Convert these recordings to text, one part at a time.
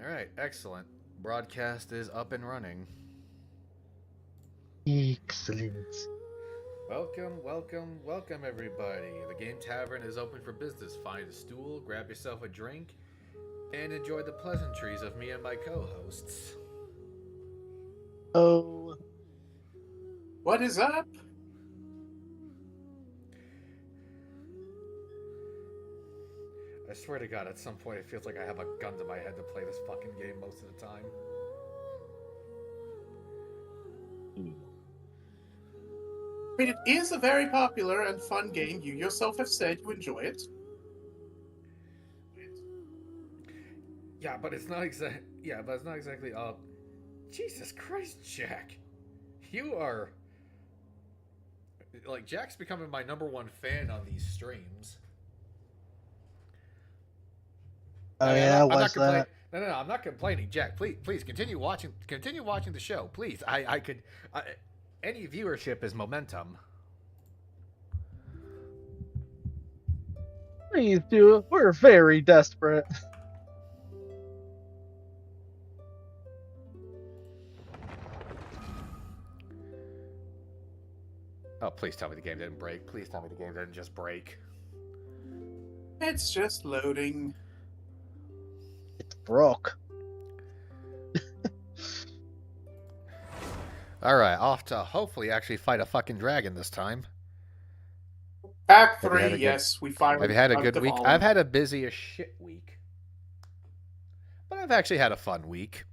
All right, excellent. Broadcast is up and running. Excellent. Welcome, everybody. The Game Tavern is open for business. Find a stool, grab yourself a drink, and enjoy the pleasantries of me and my co hosts. Oh, What is up? I swear to God, at some point it feels like I have a gun to my head to play this fucking game most of the time. I mean, it is a very popular and fun game. You yourself have said you enjoy it. Yeah, but it's not exactly. Jesus Christ, Jack, you are like Jack's becoming my number one fan on these streams. oh I mean, yeah, I'm not what's complaining. that? No, I'm not complaining, Jack. Please continue watching. Continue watching the show, please. I could. Any viewership is momentum. Please do. We're very desperate. Oh, please tell me the game didn't break. Please tell me the game didn't just break. It's just loading. It's broke. All right, off to hopefully actually fight a fucking dragon this time. Act Have you had 3, a good- yes, we finally Have you had a got good the week? volume. I've had a busy as shit week, but I've actually had a fun week.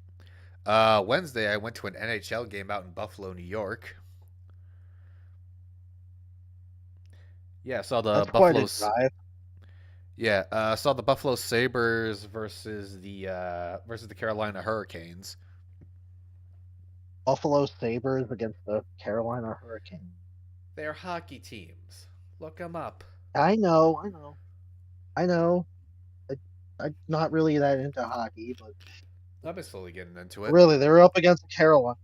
Wednesday, I went to an NHL game out in Buffalo, New York. Yeah, saw the That's quite a Buffalo. drive. Yeah, saw the Buffalo Sabres versus the Carolina Hurricanes. Buffalo Sabres against the Carolina Hurricanes. They're hockey teams. Look them up. I know. I, I'm not really that into hockey, but I've been slowly getting into it. really, they're up against the Carolina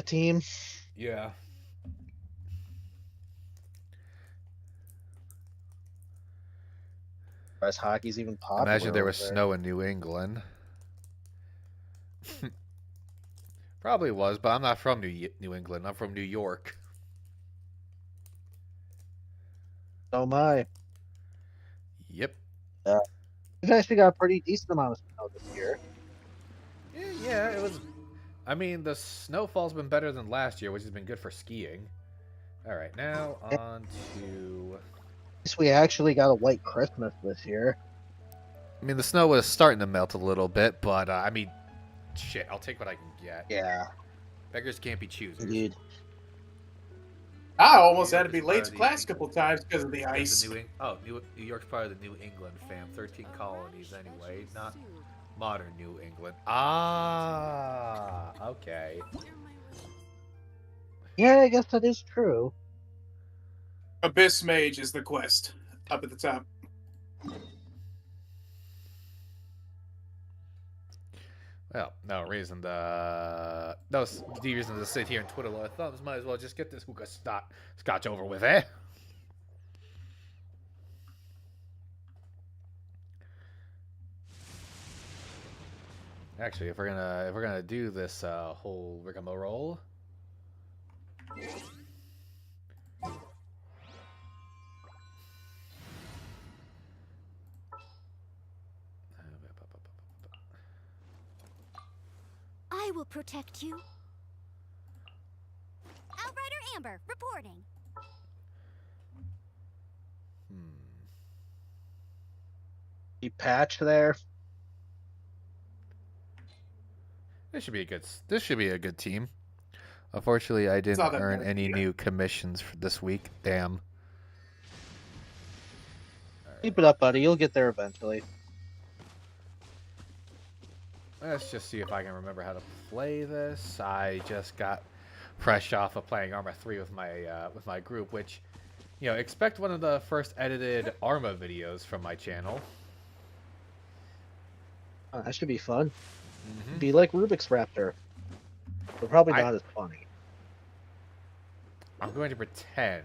team. Yeah. As hockey's even popular. Imagine there over was there. snow in New England. Probably was, but I'm not from New England. I'm from New York. Oh my. Yep. We've actually got a pretty decent amount of snow this year. Yeah, it was. I mean, the snowfall's been better than last year, which has been good for skiing. All right, now on to. At least we actually got a white Christmas this year. I mean, the snow was starting to melt a little bit, but I mean, shit, I'll take what I can get. Yeah, Beggars can't be choosers. indeed. I almost had to be late to class a couple times because of the ice. New York's part of the New England fam. 13 colonies anyway, not modern New England. Ah, okay. Yeah, I guess that is true. Abyss Mage is the quest up at the top. Well, no reason to sit here and twiddle our thumbs. Might as well just get this hookah scotch over with, eh? Actually, if we're gonna do this whole rigmarole, I will protect you. Outrider Amber, reporting. The patch there. This should be a good team. Unfortunately, I didn't not that earn bad, any yeah. new commissions for this week. Damn. Keep it up, buddy. You'll get there eventually. Let's just see if I can remember how to play this. I just got fresh off of playing Arma 3 with my group, which, expect one of the first edited Arma videos from my channel. Oh, that should be fun. Mm-hmm. Be like Rubik's Raptor, but probably not as funny. I'm going to pretend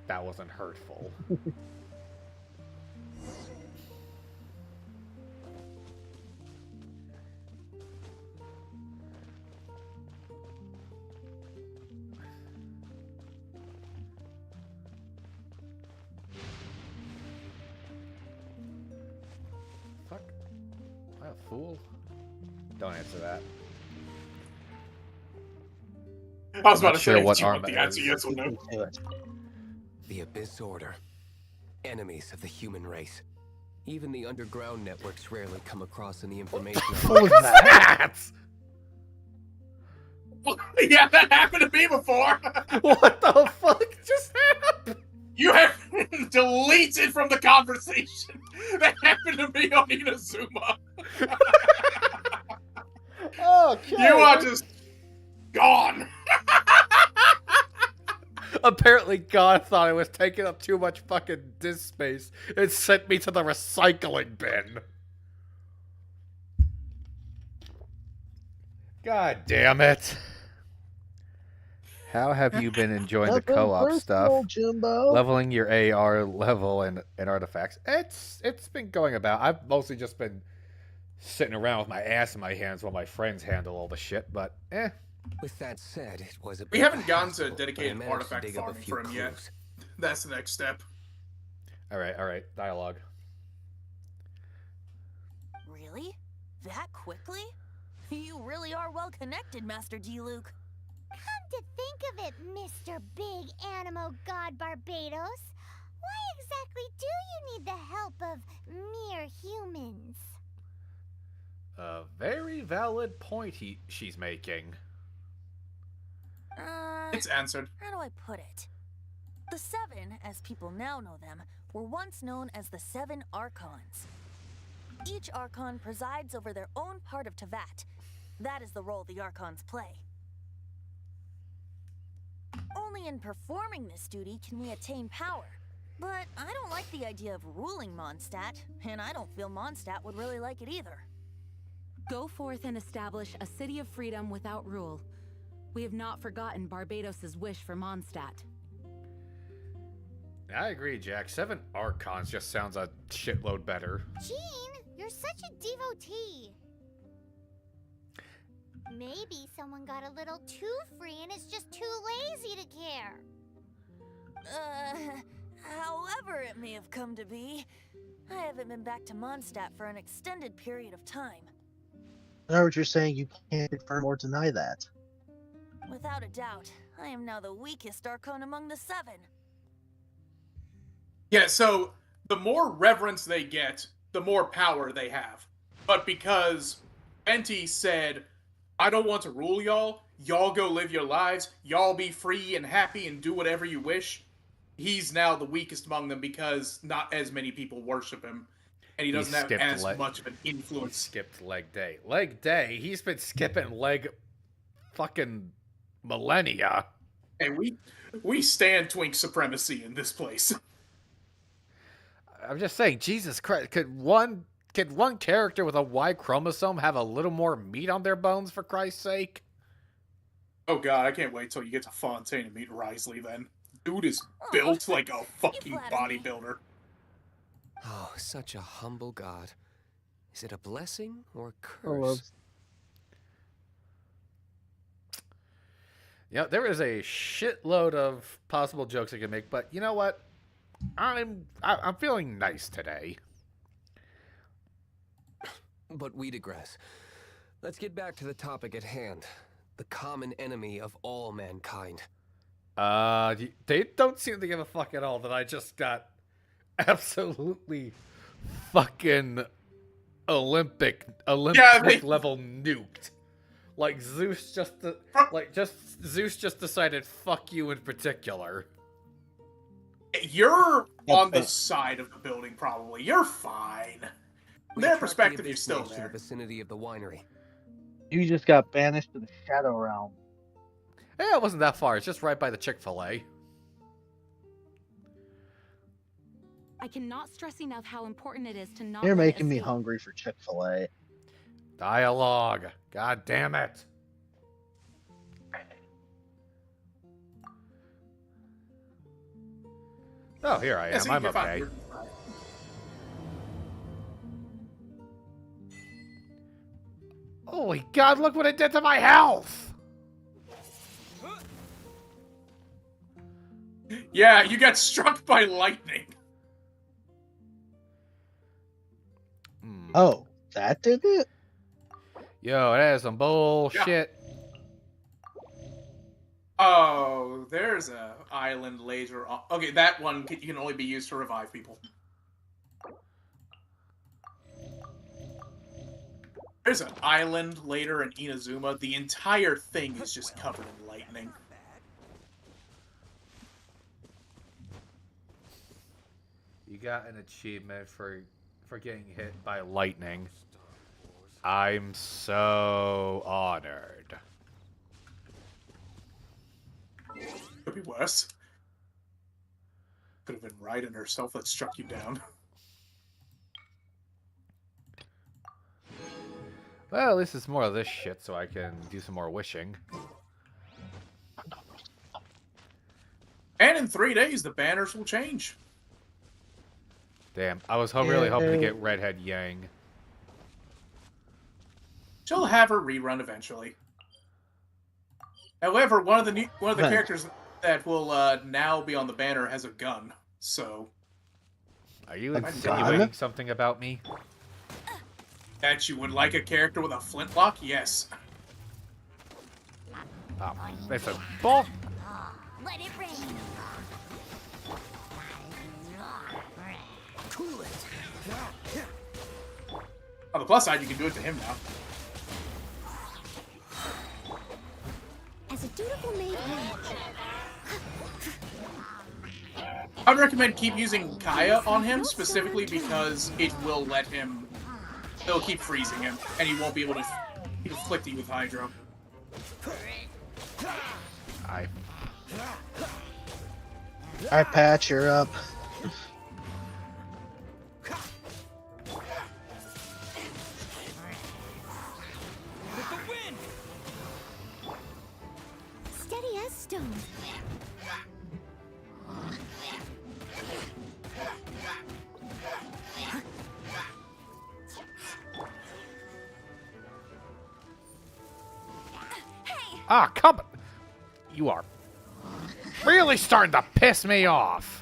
that wasn't hurtful. fool? Don't answer that. I was about Not to sure say, what do you want Arma the answer, is. yes or Beat no? me to it. The Abyss Order. Enemies of the human race. Even the underground networks rarely come across any information. What was that? Yeah, that happened to me before. What the fuck just happened? You have been deleted from the conversation. That happened to me on Inazuma. Okay. You are just gone. Apparently, God thought I was taking up too much fucking disk space and sent me to the recycling bin. God damn it. How have you been enjoying the Nothing co-op stuff? personal, Jimbo. Leveling your AR level and artifacts. It's been going about. I've mostly just been sitting around with my ass in my hands while my friends handle all the shit, but With that said, it was a bit We of a haven't gotten to hassle, dedicated but I managed to artifact dig up a farming few for him yet. clues. That's the next step. Alright, dialogue. Really? That quickly? You really are well connected, Master D. Luke. Come to think of it, Mr. Big Animo God Barbados, why exactly do you need the help of mere humans? A very valid point she's making. It's answered. How do I put it? The Seven, as people now know them, were once known as the Seven Archons. Each Archon presides over their own part of Tavat. That is the role the Archons play. Only in performing this duty can we attain power. But I don't like the idea of ruling Mondstadt, and I don't feel Mondstadt would really like it either. Go forth and establish a city of freedom without rule. We have not forgotten Barbados' wish for Mondstadt. I agree, Jack. 7 Archons just sounds a shitload better. Jean, you're such a devotee. Maybe someone got a little too free and is just too lazy to care. However it may have come to be, I haven't been back to Mondstadt for an extended period of time. I know what you're saying. You can't confirm or deny that. Without a doubt, I am now the weakest Archon among the 7. Yeah, so the more reverence they get, the more power they have. But because Venti said, I don't want to rule y'all, y'all go live your lives, y'all be free and happy and do whatever you wish, he's now the weakest among them because not as many people worship him. And he doesn't have as much of an influence. He skipped leg day. Leg day? He's been skipping leg fucking millennia. And we stand twink supremacy in this place. I'm just saying, Jesus Christ, could one character with a Y chromosome have a little more meat on their bones, for Christ's sake? Oh god, I can't wait till you get to Fontaine and meet Risley then. Dude is built like a fucking bodybuilder. Oh, such a humble god. Is it a blessing or a Oh, well, curse? Yeah, there is a shitload of possible jokes I can make, but you know what? I'm feeling nice today. But we digress. Let's get back to the topic at hand. The common enemy of all mankind. They don't seem to give a fuck at all that I just got absolutely fucking Olympic level nuked. Like Zeus just decided fuck you in particular. You're on the side of the building, probably. You're fine. From their perspective, you're still To there. the vicinity of the winery. you just got banished to the Shadow Realm. Yeah, it wasn't that far. It's just right by the Chick-fil-A. I cannot stress enough how important it is to not You're let it making me escape. hungry for Chick-fil-A. Dialogue. God damn it. Oh, here I am. see, I'm you're fine. okay. You're fine. Holy God, look what it did to my health! Yeah, you got struck by lightning. Oh, That did it? Yo, that is some bullshit. Oh, there's a island later on. Okay, that one can only be used to revive people. There's an island later in Inazuma. The entire thing is just covered in lightning. You got an achievement for getting hit by lightning. I'm so honored. Could be worse. Could have been Raiden herself that struck you down. Well, at least it's more of this shit, so I can do some more wishing. And in 3 days, the banners will change. Damn, I was really hoping to get Redhead Yang. She'll have her rerun eventually. However, one of the characters that will now be on the banner has a gun. So, Are you insinuating something about me? that you would like a character with a flintlock? Yes. Oh, it's a bull. Let it rain. On the plus side, you can do it to him now. As a dutiful maid I'd recommend keep using Kaya on him, specifically because it will let him... It'll keep freezing him, and he won't be able to inflict you with Hydro. Alright, Patch, you're up. steady as stone. Ah, come on. You are really starting to piss me off.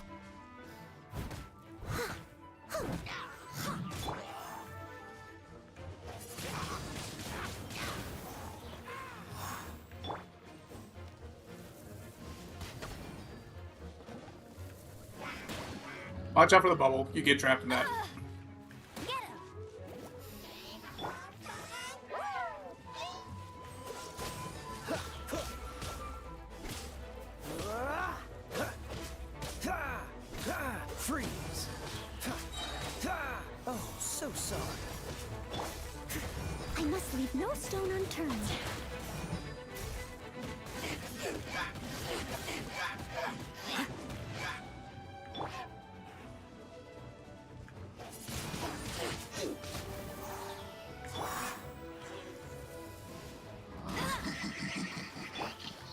Watch out for the bubble. You get trapped in that. Get him. Freeze! Oh, so sorry. I must leave no stone unturned.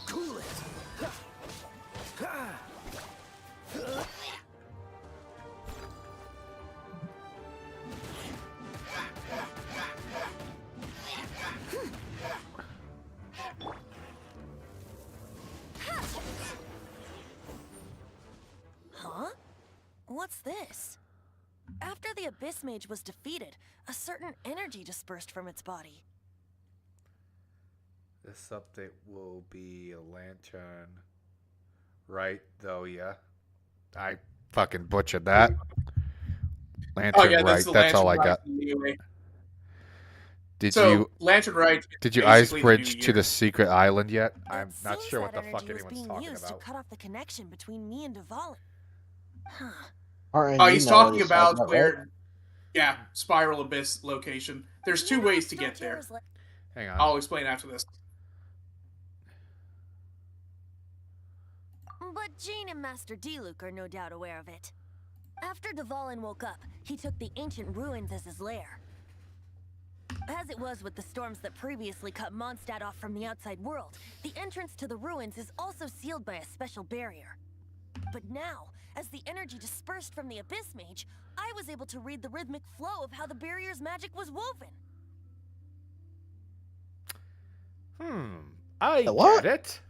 Cool it! Huh? What's this? After the Abyss Mage was defeated, a certain energy dispersed from its body. This update will be a lantern. Right, though, yeah. I fucking butchered that. Lantern Oh yeah, right, the that's all I Lantern got. Rite anyway. Did So, you Lantern Rite. did you basically ice the new bridge to year. the secret island yet? It I'm not seems sure what that the fuck energy was anyone's being talking used about. to cut off the connection between me and Dvalin. Huh. RNG Oh, he's mod talking is about that, where... right? Yeah, Spiral Abyss location. There's two ways to get there. Hang on. I'll explain after this. But Jean and Master Diluc are no doubt aware of it. After Dvalin woke up, he took the ancient ruins as his lair. As it was with the storms that previously cut Mondstadt off from the outside world, the entrance to the ruins is also sealed by a special barrier. But now, as the energy dispersed from the Abyss Mage, I was able to read the rhythmic flow of how the barrier's magic was woven. I The what? get it.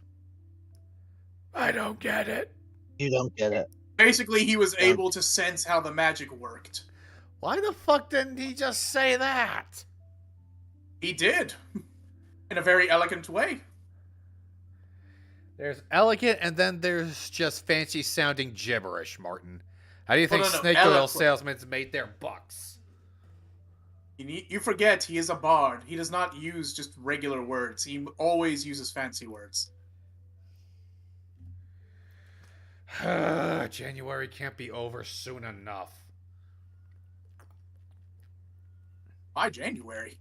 I don't get it. You don't get it. Basically, he was able to sense how the magic worked. Why the fuck didn't he just say that? He did. In a very elegant way. There's elegant, and then there's just fancy sounding gibberish, Martin. How do you think no. snake oil Eloquent. salesmen made their bucks? You forget he is a bard. He does not use just regular words. He always uses fancy words. January can't be over soon enough. Why January?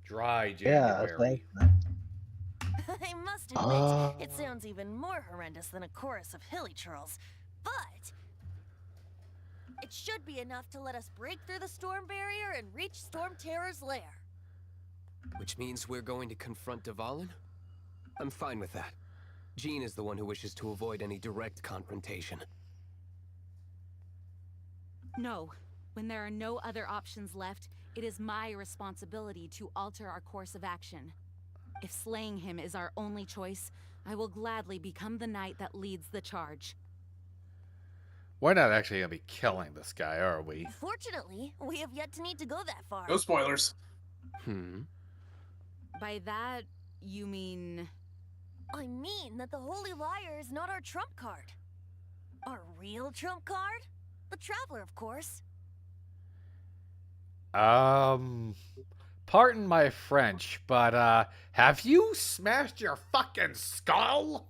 Dry Yeah, January. I must admit, it sounds even more horrendous than a chorus of hilly churls. But it should be enough to let us break through the storm barrier and reach Storm Terror's lair. Which means we're going to confront Dvalin? I'm fine with that. Jean is the one who wishes to avoid any direct confrontation. No. When there are no other options left, it is my responsibility to alter our course of action. If slaying him is our only choice, I will gladly become the knight that leads the charge. We're not actually going to be killing this guy, are we? Fortunately, we have yet to need to go that far. No spoilers. By that, you mean... I mean that the Holy Liar is not our trump card. Our real trump card? The Traveler, of course. Pardon my French, but, have you smashed your fucking skull?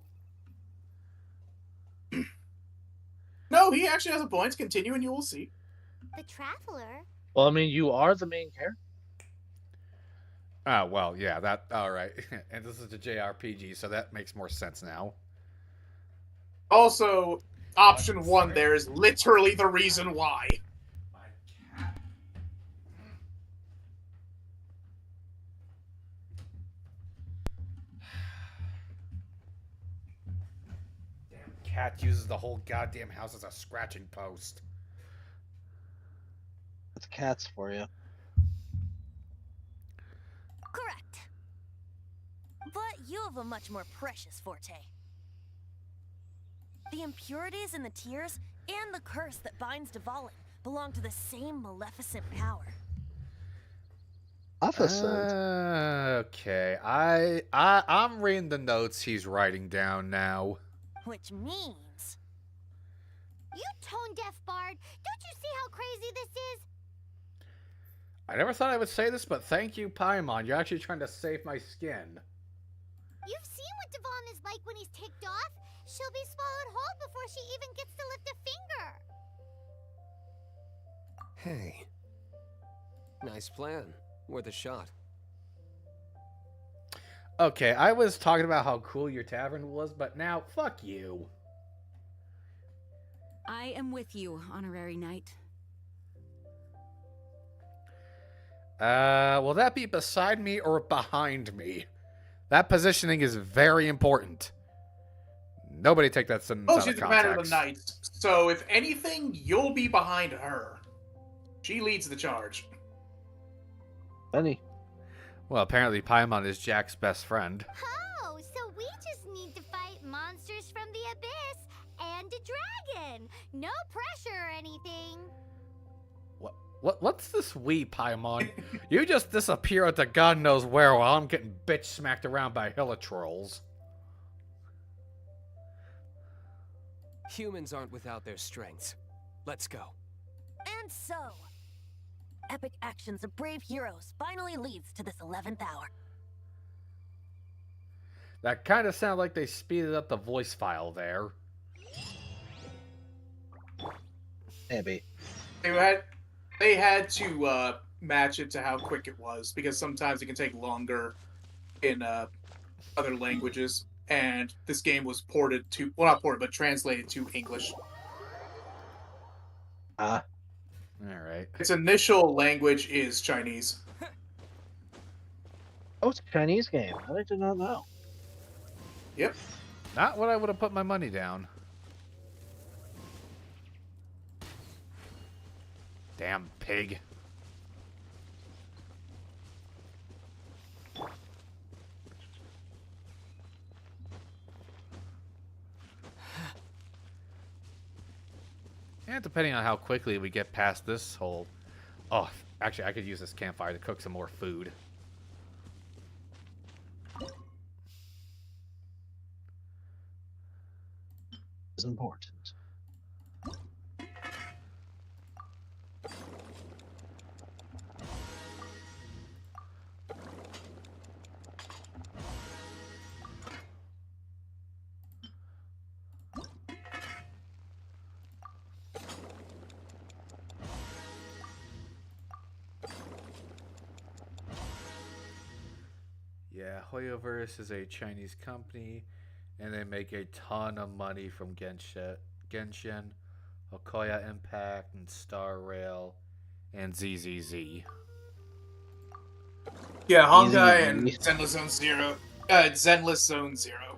No, he actually has a point. Continue and you will see. The Traveler? Well, I mean, you are the main character. Oh, well, yeah, that, alright. And this is a JRPG, so that makes more sense now. Also, option 1 there is literally the reason why. Cat uses the whole goddamn house as a scratching post. It's cats for you. Correct. But you have a much more precious forte. The impurities in the tears and the curse that binds Dvalin belong to the same maleficent power. Okay, I'm reading the notes he's writing down now. Which means... You tone-deaf bard! Don't you see how crazy this is? I never thought I would say this, but thank you, Paimon. You're actually trying to save my skin. You've seen what Devon is like when he's ticked off. She'll be swallowed whole before she even gets to lift a finger. Hey. Nice plan. Worth a shot. Okay, I was talking about how cool your tavern was, but now, fuck you. I am with you, Honorary Knight. Will that be beside me or behind me? That positioning is very important. Nobody take that sentence Oh, out she's of the commander of context. the Knights. So if anything, you'll be behind her. She leads the charge. Benny. Well, apparently Paimon is Jack's best friend. Oh, so we just need to fight monsters from the abyss and a dragon. No pressure or anything. What's this we, Paimon? You just disappear into God knows where while I'm getting bitch smacked around by hilitrolls. Humans aren't without their strengths. Let's go. And so, epic actions of brave heroes finally leads to this 11th hour. That kind of sounded like they speeded up the voice file there. Maybe. They had to match it to how quick it was, because sometimes it can take longer in other languages. And this game was ported to, well, not ported, but translated to English. Alright. Its initial language is Chinese. Oh, it's a Chinese game. I did not know. Yep. Not what I would have put my money down. Damn pig. And depending on how quickly we get past this whole Oh, actually, I could use this campfire to cook some more food. Is important. Yeah, Hoyoverse is a Chinese company, and they make a ton of money from Genshin, Genshin Impact, and Star Rail, and ZZZ. Yeah, Honkai Easy. and Zenless Zone Zero. Zenless Zone Zero.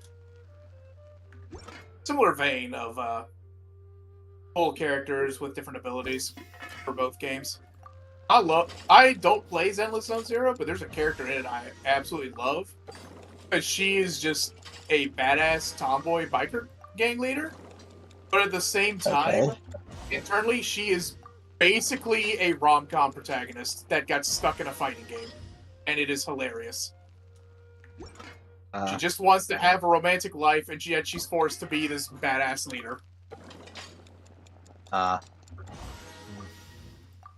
Similar vein of full characters with different abilities for both games. I don't play Zenless Zone Zero, but there's a character in it I absolutely love. Because she is just a badass tomboy biker gang leader. But at the same time, internally, she is basically a rom-com protagonist that got stuck in a fighting game. And it is hilarious. She just wants to have a romantic life, and yet she's forced to be this badass leader.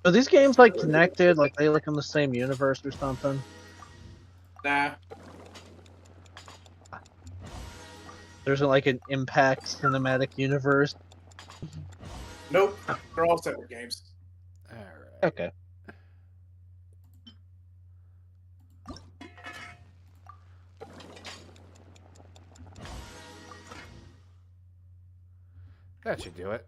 Are these games like connected? Like they like in the same universe or something? Nah. There's like an Impact cinematic universe. Nope. They're all separate games. Alright. Okay. That should do it.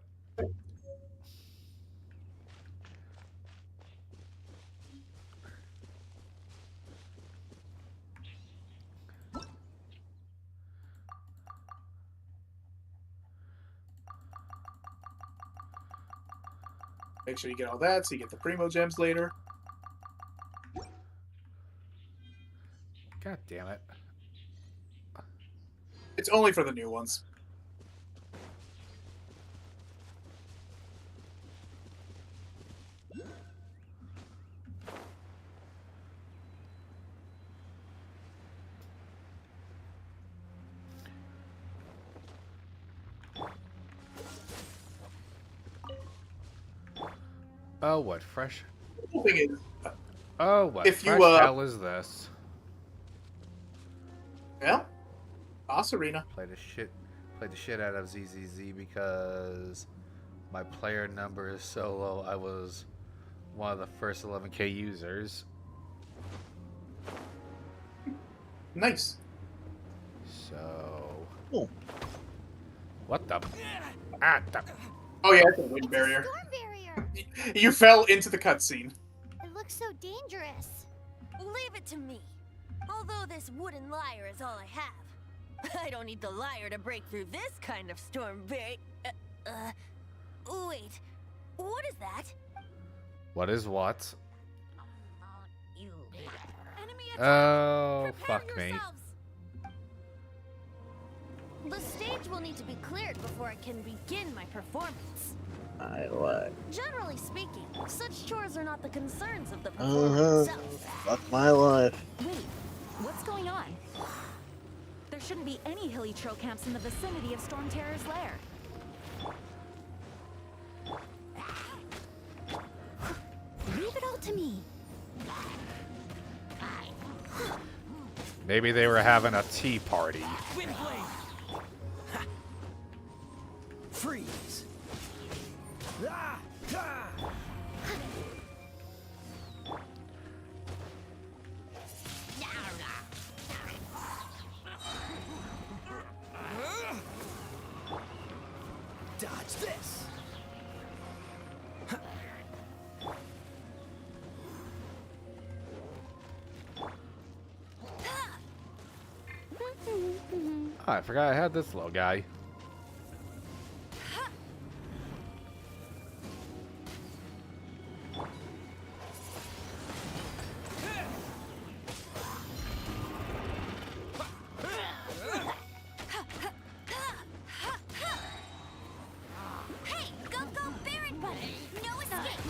Make sure you get all that so you get the Primo Gems later. God damn it. It's only for the new ones. Oh, what fresh? The whole thing is, Oh, what If you, fresh hell is this? well, Boss Arena. Played the shit out of ZZZ because my player number is so low. I was one of the first 11K users. Nice. So. Cool. What the? Oh yeah, it's a wind barrier. Storm barrier. You fell into the cutscene. It looks so dangerous. Leave it to me. Although this wooden lyre is all I have. I don't need the lyre to break through this kind of storm wait, what is that? What is what? Enemy attack! Oh, Prepare fuck me. yourselves. The stage will need to be cleared before I can begin my performance. I like. Generally speaking, such chores are not the concerns of the performer itself. Fuck my life. Wait, what's going on? There shouldn't be any hilly trail camps in the vicinity of Storm Terror's lair. Leave it all to me. Maybe they were having a tea party. Windblade! Freeze! Dodge this! Oh, I forgot I had this little guy. Hey, go Baron Buddy! No escape!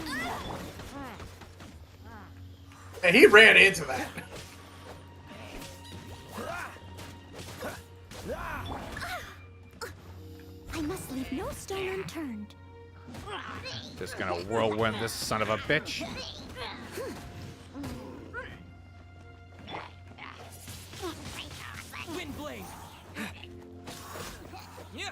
And he ran into that. I must leave no stone unturned. Just gonna whirlwind this son of a bitch. Windblade. Yeah.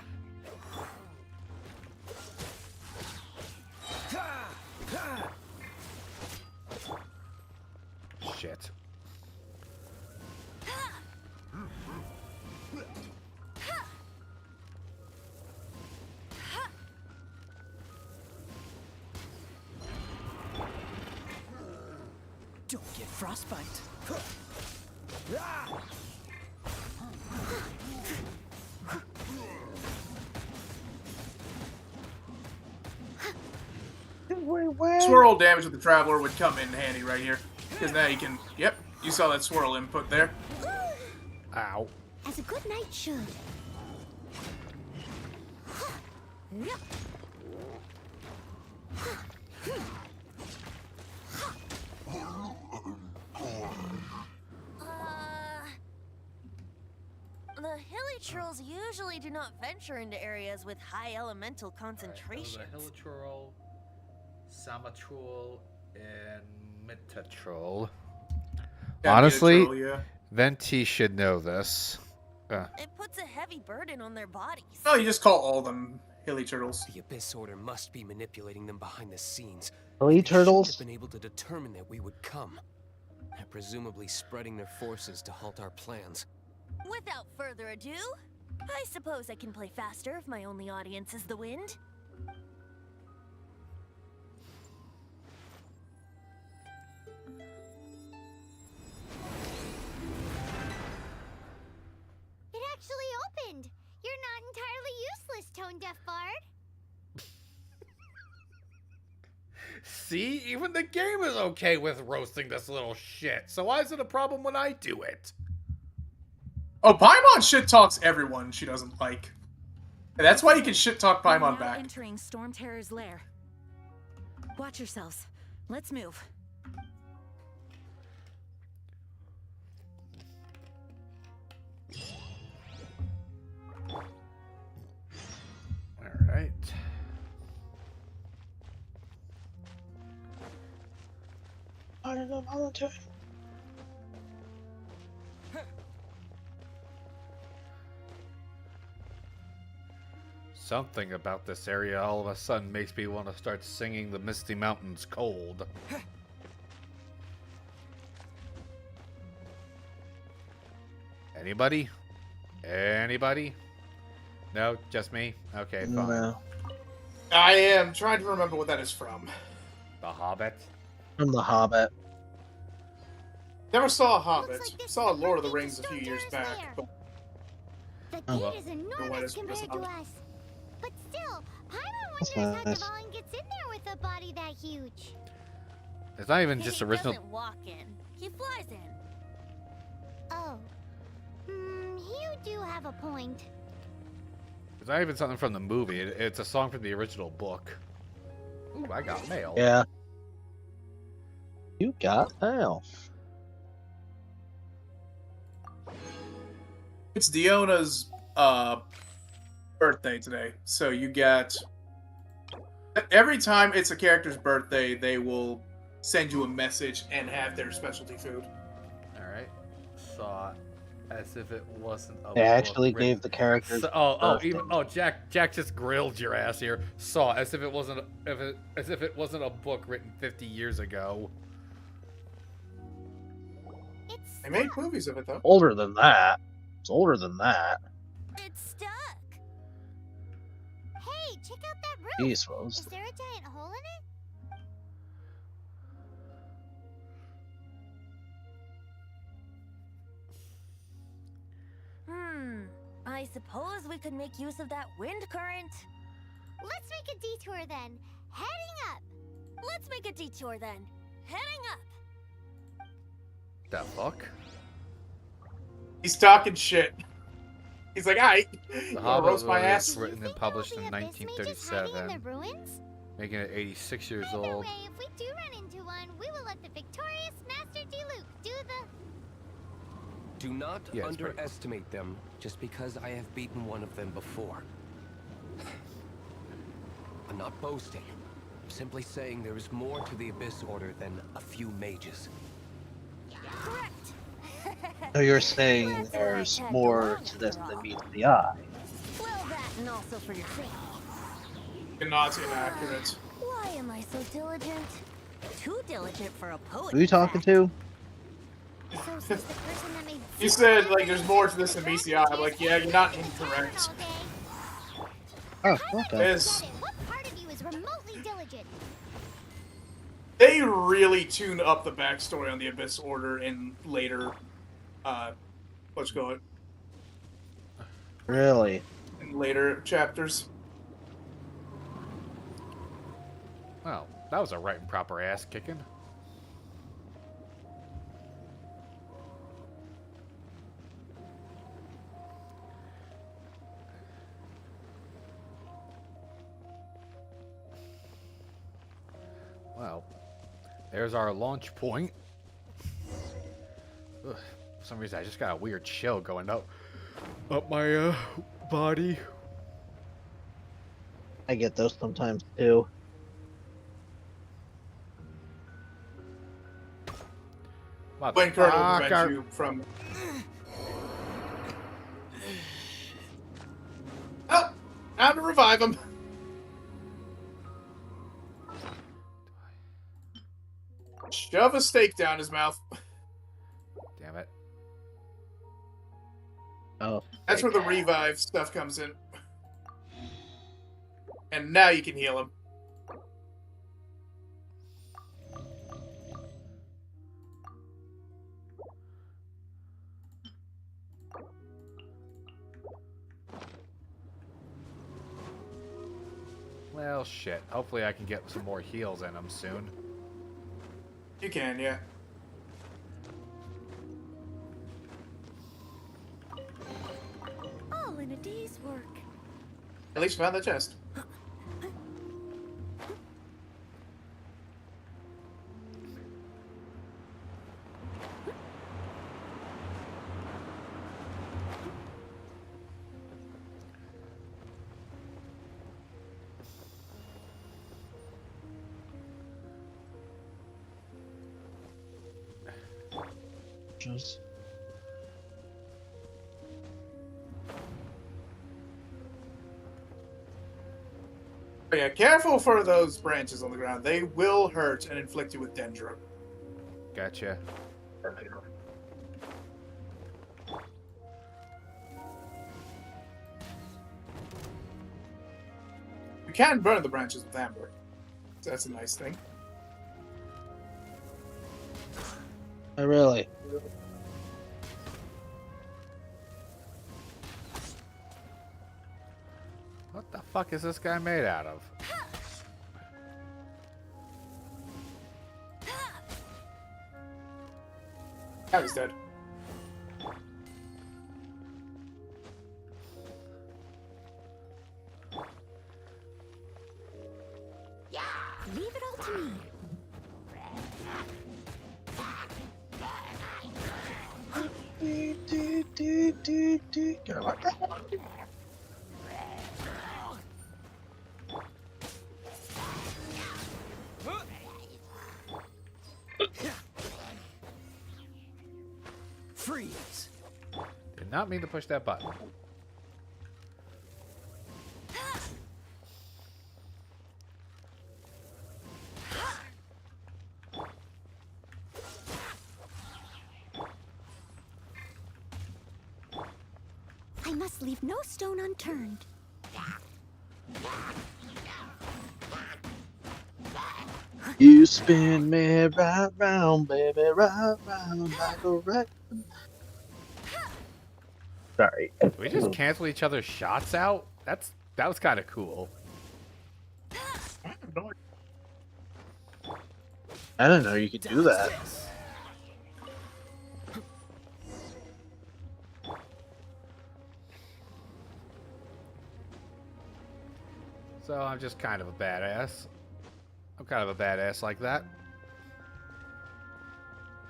Shit. Don't get frostbite. Swirl damage with the Traveler would come in handy right here. Because now you can... Yep, you saw that swirl input there. Ow. As a good knight should. The hilly trolls usually do not venture into areas with high elemental concentrations. Hilichurl, Samatrol, and Metatrol. Yeah, Honestly, troll, yeah. Venti should know this. It puts a heavy burden on their bodies. Oh, you just call all of them hilly turtles. The Abyss Order must be manipulating them behind the scenes. Hilly They should turtles? have been able to determine that we would come. And presumably spreading their forces to halt our plans. Without further ado, I suppose I can play faster if my only audience is the wind. It actually opened. You're not entirely useless, Tone Deaf Bard. See, even the game is okay with roasting this little shit. So why is it a problem when I do it? Oh, Paimon shit talks everyone she doesn't like. And that's why you can shit talk We're Paimon now back. entering Storm Terror's lair. Watch yourselves. Let's move. All right. I don't know, volunteer. Something about this area all of a sudden makes me want to start singing The Misty Mountains Cold. Anybody? Anybody? No, just me? Okay, fine. No. I am trying to remember what that is from. The Hobbit? From The Hobbit. Never saw a Looks Hobbit. like this Saw is Lord of the the Rings a few years Stone back. Terror's But The gate Oh, well. is what enormous is compared to Hobbit? us. But still, Paimon That's wonders how nice. Devon gets in there with a body that huge. It's not even just He original. doesn't walk in. He flies in. Oh. You do have a point. It's not even something from the movie. It's a song from the original book. Ooh, I got mail. Yeah. You got mail. it's Diona's birthday today. So you get... Every time it's a character's birthday, they will send you a message and have their specialty food. Alright. Saw as if it wasn't a They actually book gave written- the characters. Jack just grilled your ass here. Saw as if it wasn't a book written 50 years ago. It's They made stuck. movies of it, though. Older than that. It's older than that. It's stuck. Hey, check out that roof. Jeez, what was Is there a giant hole in it? I suppose we could make use of that wind current. Let's make a detour then. Heading up. Let's make a detour then. Heading up. The fuck? He's talking shit. He's like, "Aight, you The wanna Hobbit roast my was ass?" Do you written and think published there in will be abyss mages hiding 1937, in the ruins? making it 86 years Either old. way, if we do run into one, we will let the victorious Master Do not Yeah, it's pretty cool. underestimate them just because I have beaten one of them before. I'm not boasting. I'm simply saying there is more to the Abyss Order than a few mages. Correct. So you're saying That's why I there's tagged more along to this after than all. meets the eye. Well, that and also for your safety. Not inaccurate. Why am I so diligent? Too diligent for a poet. Who are you in talking fact. to? So says the person that made You said, like, there's more to this than meets the eye. I'm like, yeah, you're not incorrect. Oh, okay. There's, What part of you is remotely diligent? they really tune up the backstory on the Abyss Order in later, let's call it, Really? in later chapters. Well, that was a right and proper ass kicking. Well, there's our launch point. Ugh, for some reason, I just got a weird chill going up my body. I get those sometimes too. When Colonel will Motherfucker. prevent you from... Oh! Time to revive him! Shove a steak down his mouth. Damn it. Oh, That's where the revive stuff comes in. And now you can heal him. Well, shit. Hopefully I can get some more heals in them soon. You can, yeah. All in a day's work. At least found the chest. just But yeah, careful for those branches on the ground. They will hurt and inflict you with dendro. Gotcha. You can burn the branches with amber. So that's a nice thing. I really. What the fuck is this guy made out of? Now he's dead. Leave it all to me. Get like that. Freeze! Did not mean to push that button. I must leave no stone unturned. You spin me right round, baby, right round like a record. Sorry. Did we just cancel each other's shots out? That was kind of cool. I didn't know you could do that. So I'm just kind of a badass. I'm kind of a badass like that.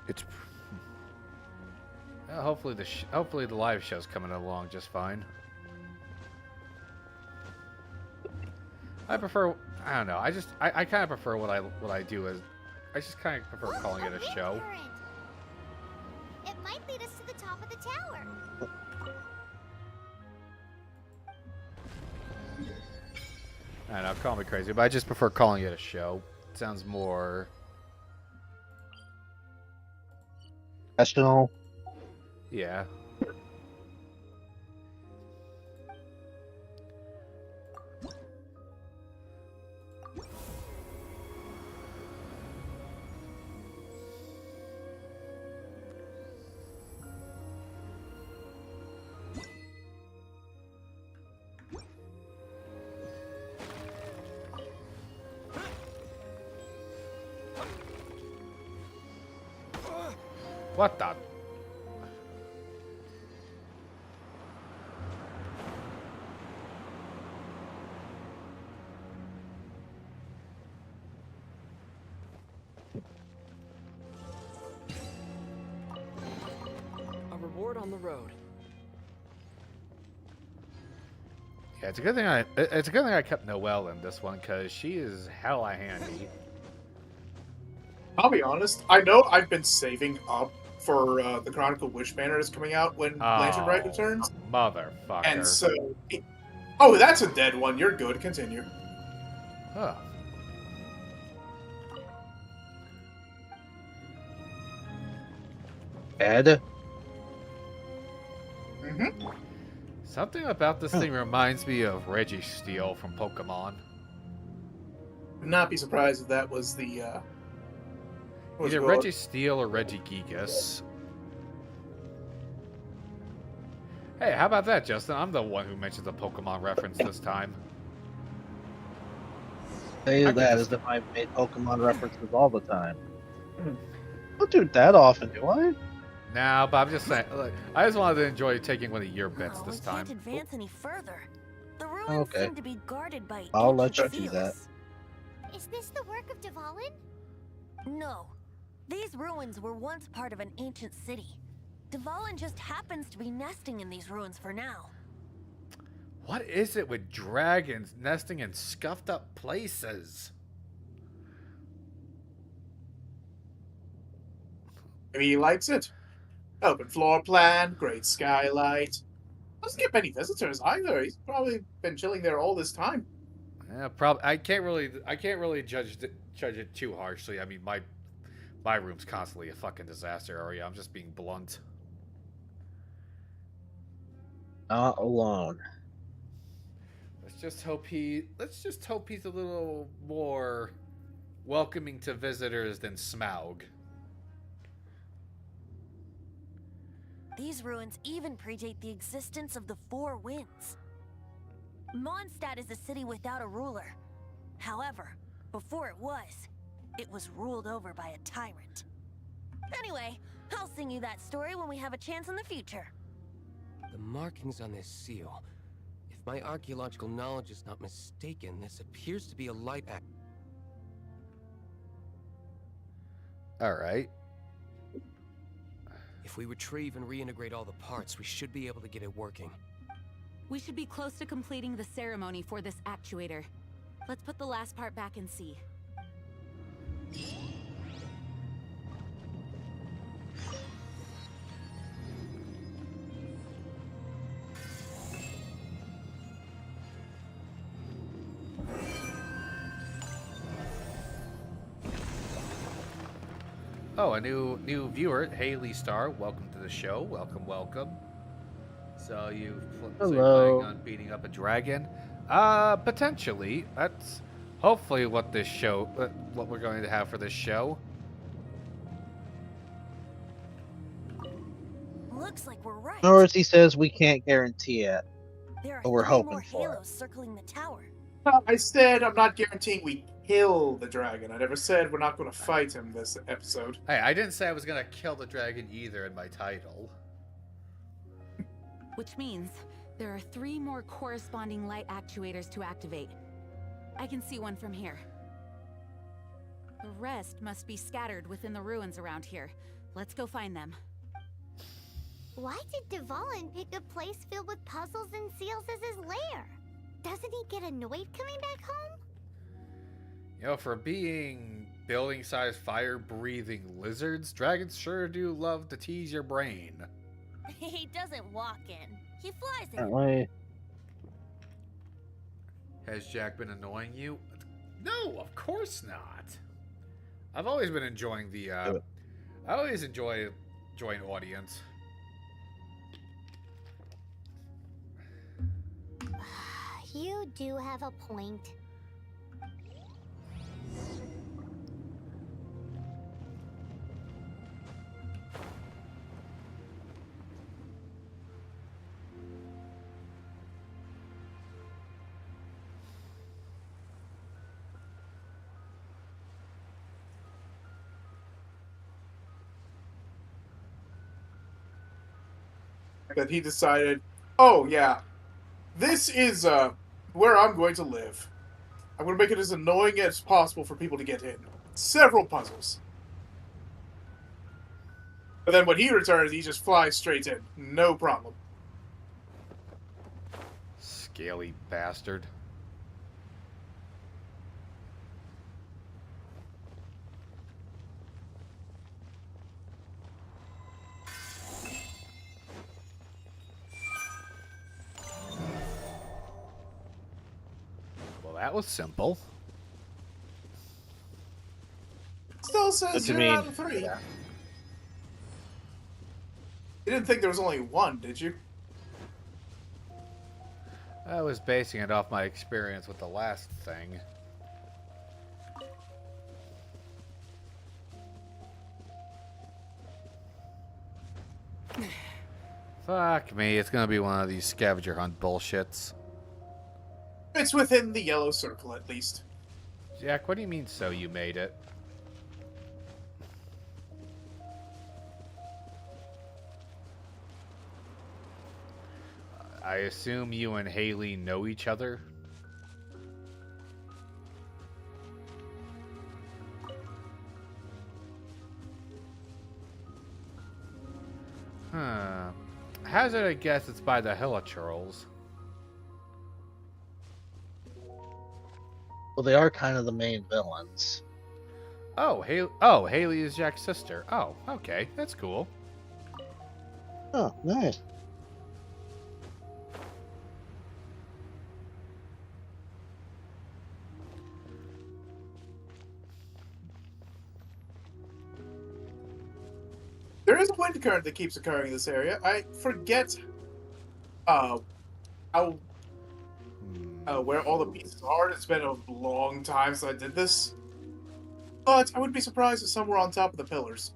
It's Hopefully the live show's coming along just fine. I prefer. I don't know. I kind of prefer what I do as. I just kind of prefer Look, calling it a wind show. current. It might lead us to the top of the tower. I don't know. Call me crazy, but I just prefer calling it a show. It sounds more. Professional. Yeah. What the? A reward on the road. Yeah, it's a good thing I kept Noelle in this one because she is hella handy. I'll be honest. I know I've been saving up for the Chronicle Wish banner is coming out when Lantern Bright returns, Motherfucker. and so. Oh, that's a dead one. You're good. Continue. Huh. Ed. Mm-hmm. Something about this thing reminds me of Registeel from Pokemon. Would not be surprised if that was the. What's Either it called? Registeel or Regigigas. Hey, how about that, Justin? I'm the one who mentioned the Pokemon reference this time. Say I could that just- as if I've made Pokemon references all the time. Don't do it that often, do I? Nah, but I'm just saying. Look, I just wanted to enjoy taking one of your bets Oh, this we time. can't advance any further. The ruins Okay. seem to be guarded by I'll let ancient you do that. seals. Is this the work of Dvalin? No. These ruins were once part of an ancient city. Dvalin just happens to be nesting in these ruins for now. What is it with dragons nesting in scuffed up places? Maybe he likes it. Open floor plan, great skylight. Doesn't get many visitors either. He's probably been chilling there all this time. Yeah, probably. I can't really judge it too harshly. I mean, my room's constantly a fucking disaster area. I'm just being blunt. Not alone. Let's just hope he's a little more welcoming to visitors than Smaug. These ruins even predate the existence of the Four Winds. Mondstadt is a city without a ruler. However, before it was ruled over by a tyrant. Anyway, I'll sing you that story when we have a chance in the future. The markings on this seal. If my archaeological knowledge is not mistaken, this appears to be a light act. All right. If we retrieve and reintegrate all the parts, we should be able to get it working. We should be close to completing the ceremony for this actuator. Let's put the last part back and see. Oh, a new viewer, Haley Star. Welcome to the show. Welcome. So you're Hello. planning on beating up a dragon? Potentially. That's hopefully what we're going to have for this show. Looks like we're right. Or as he says, we can't guarantee it. There are but we're 3 hoping more for it. halos circling the tower. I said I'm not guaranteeing we kill the dragon. I never said we're not going to fight him this episode. Hey, I didn't say I was going to kill the dragon either in my title. Which means there are 3 more corresponding light actuators to activate. I can see one from here. The rest must be scattered within the ruins around here. Let's go find them. Why did Dvalin pick a place filled with puzzles and seals as his lair? Doesn't he get annoyed coming back home? You know, for being building-sized fire-breathing lizards, dragons sure do love to tease your brain. He doesn't walk in. He flies in. Apparently, Has Jack been annoying you? No, of course not. I've always been enjoying the, I always enjoy an audience. You do have a point. That he decided, oh yeah, this is where I'm going to live. I'm going to make it as annoying as possible for people to get in. Several puzzles. But then when he returns, he just flies straight in. No problem. Scaly bastard. Well, that was simple. Still says What do you 0 out mean? of 3. Yeah. You didn't think there was only one, did you? I was basing it off my experience with the last thing. Fuck me, it's gonna be one of these scavenger hunt bullshits. It's within the yellow circle, at least. Jack, what do you mean, so you made it? I assume you and Haley know each other? Huh. Hazard a guess it's by the Hilichurls. Well, they are kind of the main villains. Oh, Haley is Jack's sister. Oh, okay, that's cool. Oh, nice. There is a wind current that keeps occurring in this area. I forget how where all the pieces are. It's been a long time since I did this. But I wouldn't be surprised if somewhere on top of the pillars.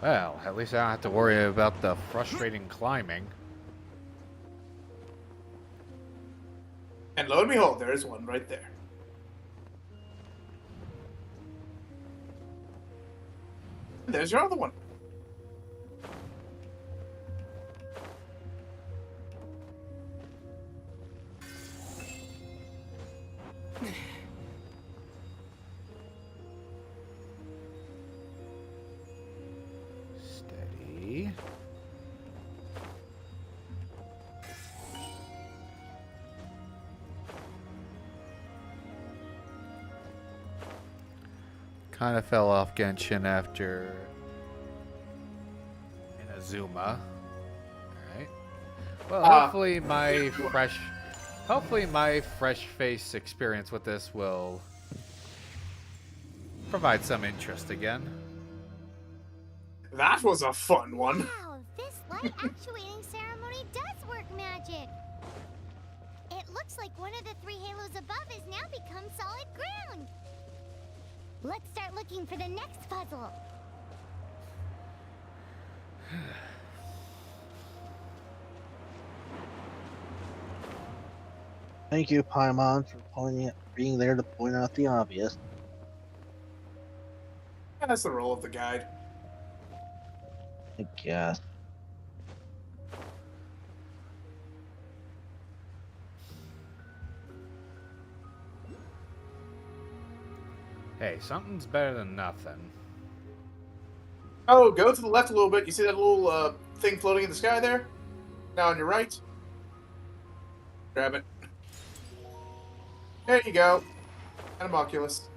Well, at least I don't have to worry about the frustrating climbing. And lo and behold, there is one right there. And there's your other one. Steady. Kind of fell off Genshin after Inazuma. Alright. Well, hopefully my fresh face experience with this will provide some interest again. That was a fun one. Wow, this light actuating ceremony does work magic. It looks like one of the 3 halos above has now become solid ground. Let's start looking for the next puzzle. Thank you, Paimon, for being there to point out the obvious. That's the role of the guide. I guess. Hey, something's better than nothing. Oh, go to the left a little bit. You see that little thing floating in the sky there? Now on your right. Grab it. There you go. Homunculus.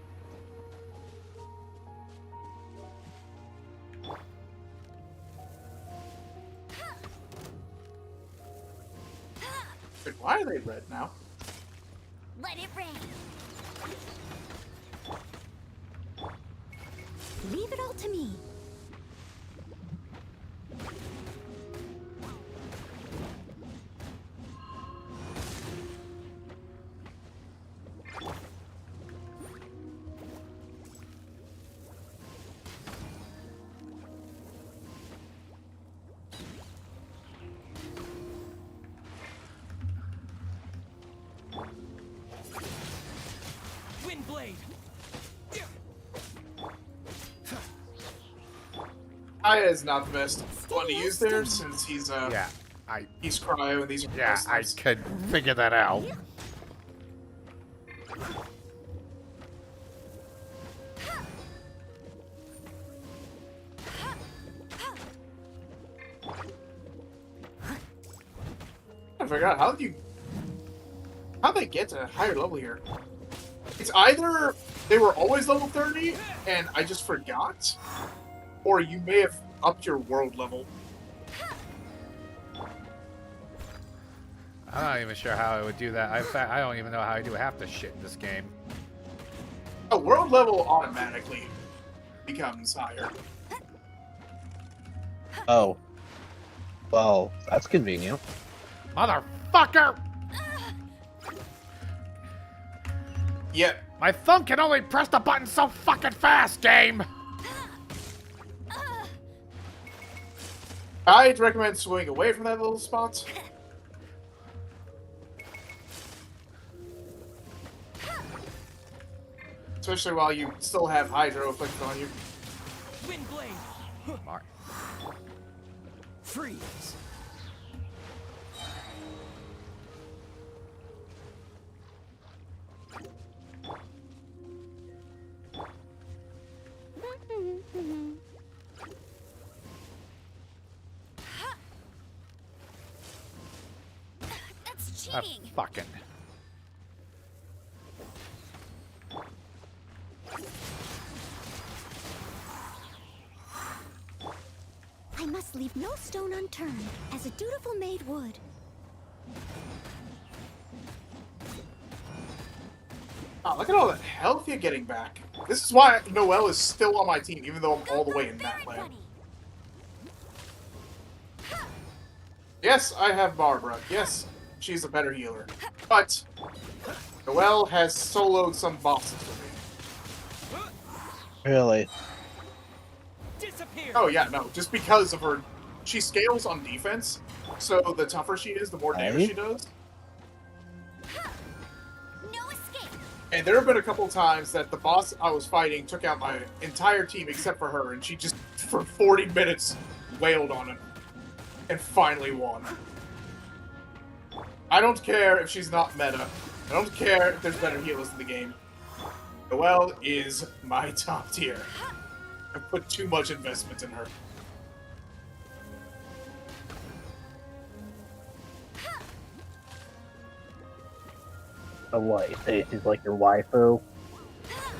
Wait, why are they red now? Let it rain. Leave it all to me. Windblade. Aya is not the best one to use there since he's Yeah, he's cryo and these are yeah, I customers. could figure that out. I forgot how'd they get to a higher level here? It's either they were always level 30 and I just forgot, or you may have upped your world level. I'm not even sure how I would do that. In fact, I don't even know how I do half the shit in this game. A world level automatically becomes higher. Oh. Well, that's convenient. Motherfucker! Yeah, My thumb can only press the button so fucking fast, game! I'd recommend swinging away from that little spot. Especially while you still have Hydro afflicted on you. Windblade. Mark. Freeze. That's Ah, cheating. fucking. I must leave no stone unturned, as a dutiful maid would. Oh, look at all that health you're getting back. This is why Noelle is still on my team, even though I'm all the way in that land. Buddy. Yes, I have Barbara. Yes, she's a better healer. But Noelle has soloed some bosses for me. Really? Disappear. Oh yeah, no, just because of her, she scales on defense, so the tougher she is, the more damage Right. she does. No escape. And there have been a couple times that the boss I was fighting took out my entire team except for her, and she just, for 40 minutes, wailed on him. And finally won. I don't care if she's not meta. I don't care if there's better healers in the game. Noelle is my top tier. I put too much investment in her. The what? You say she's like your waifu?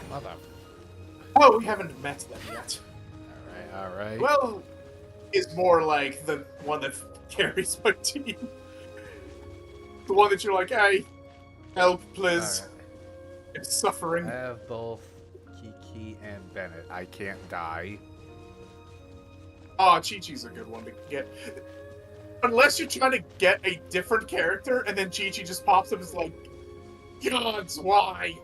Mother. Oh, we haven't met them yet. Alright, alright. Well, is more like the one that carries my team. The one that you're like, hey, help, please. Alright. I'm suffering. I have both Kiki and Bennett. I can't die. Oh, Chi-Chi's a good one to get. Unless you're trying to get a different character, and then Chi-Chi just pops up and is like, gods, why?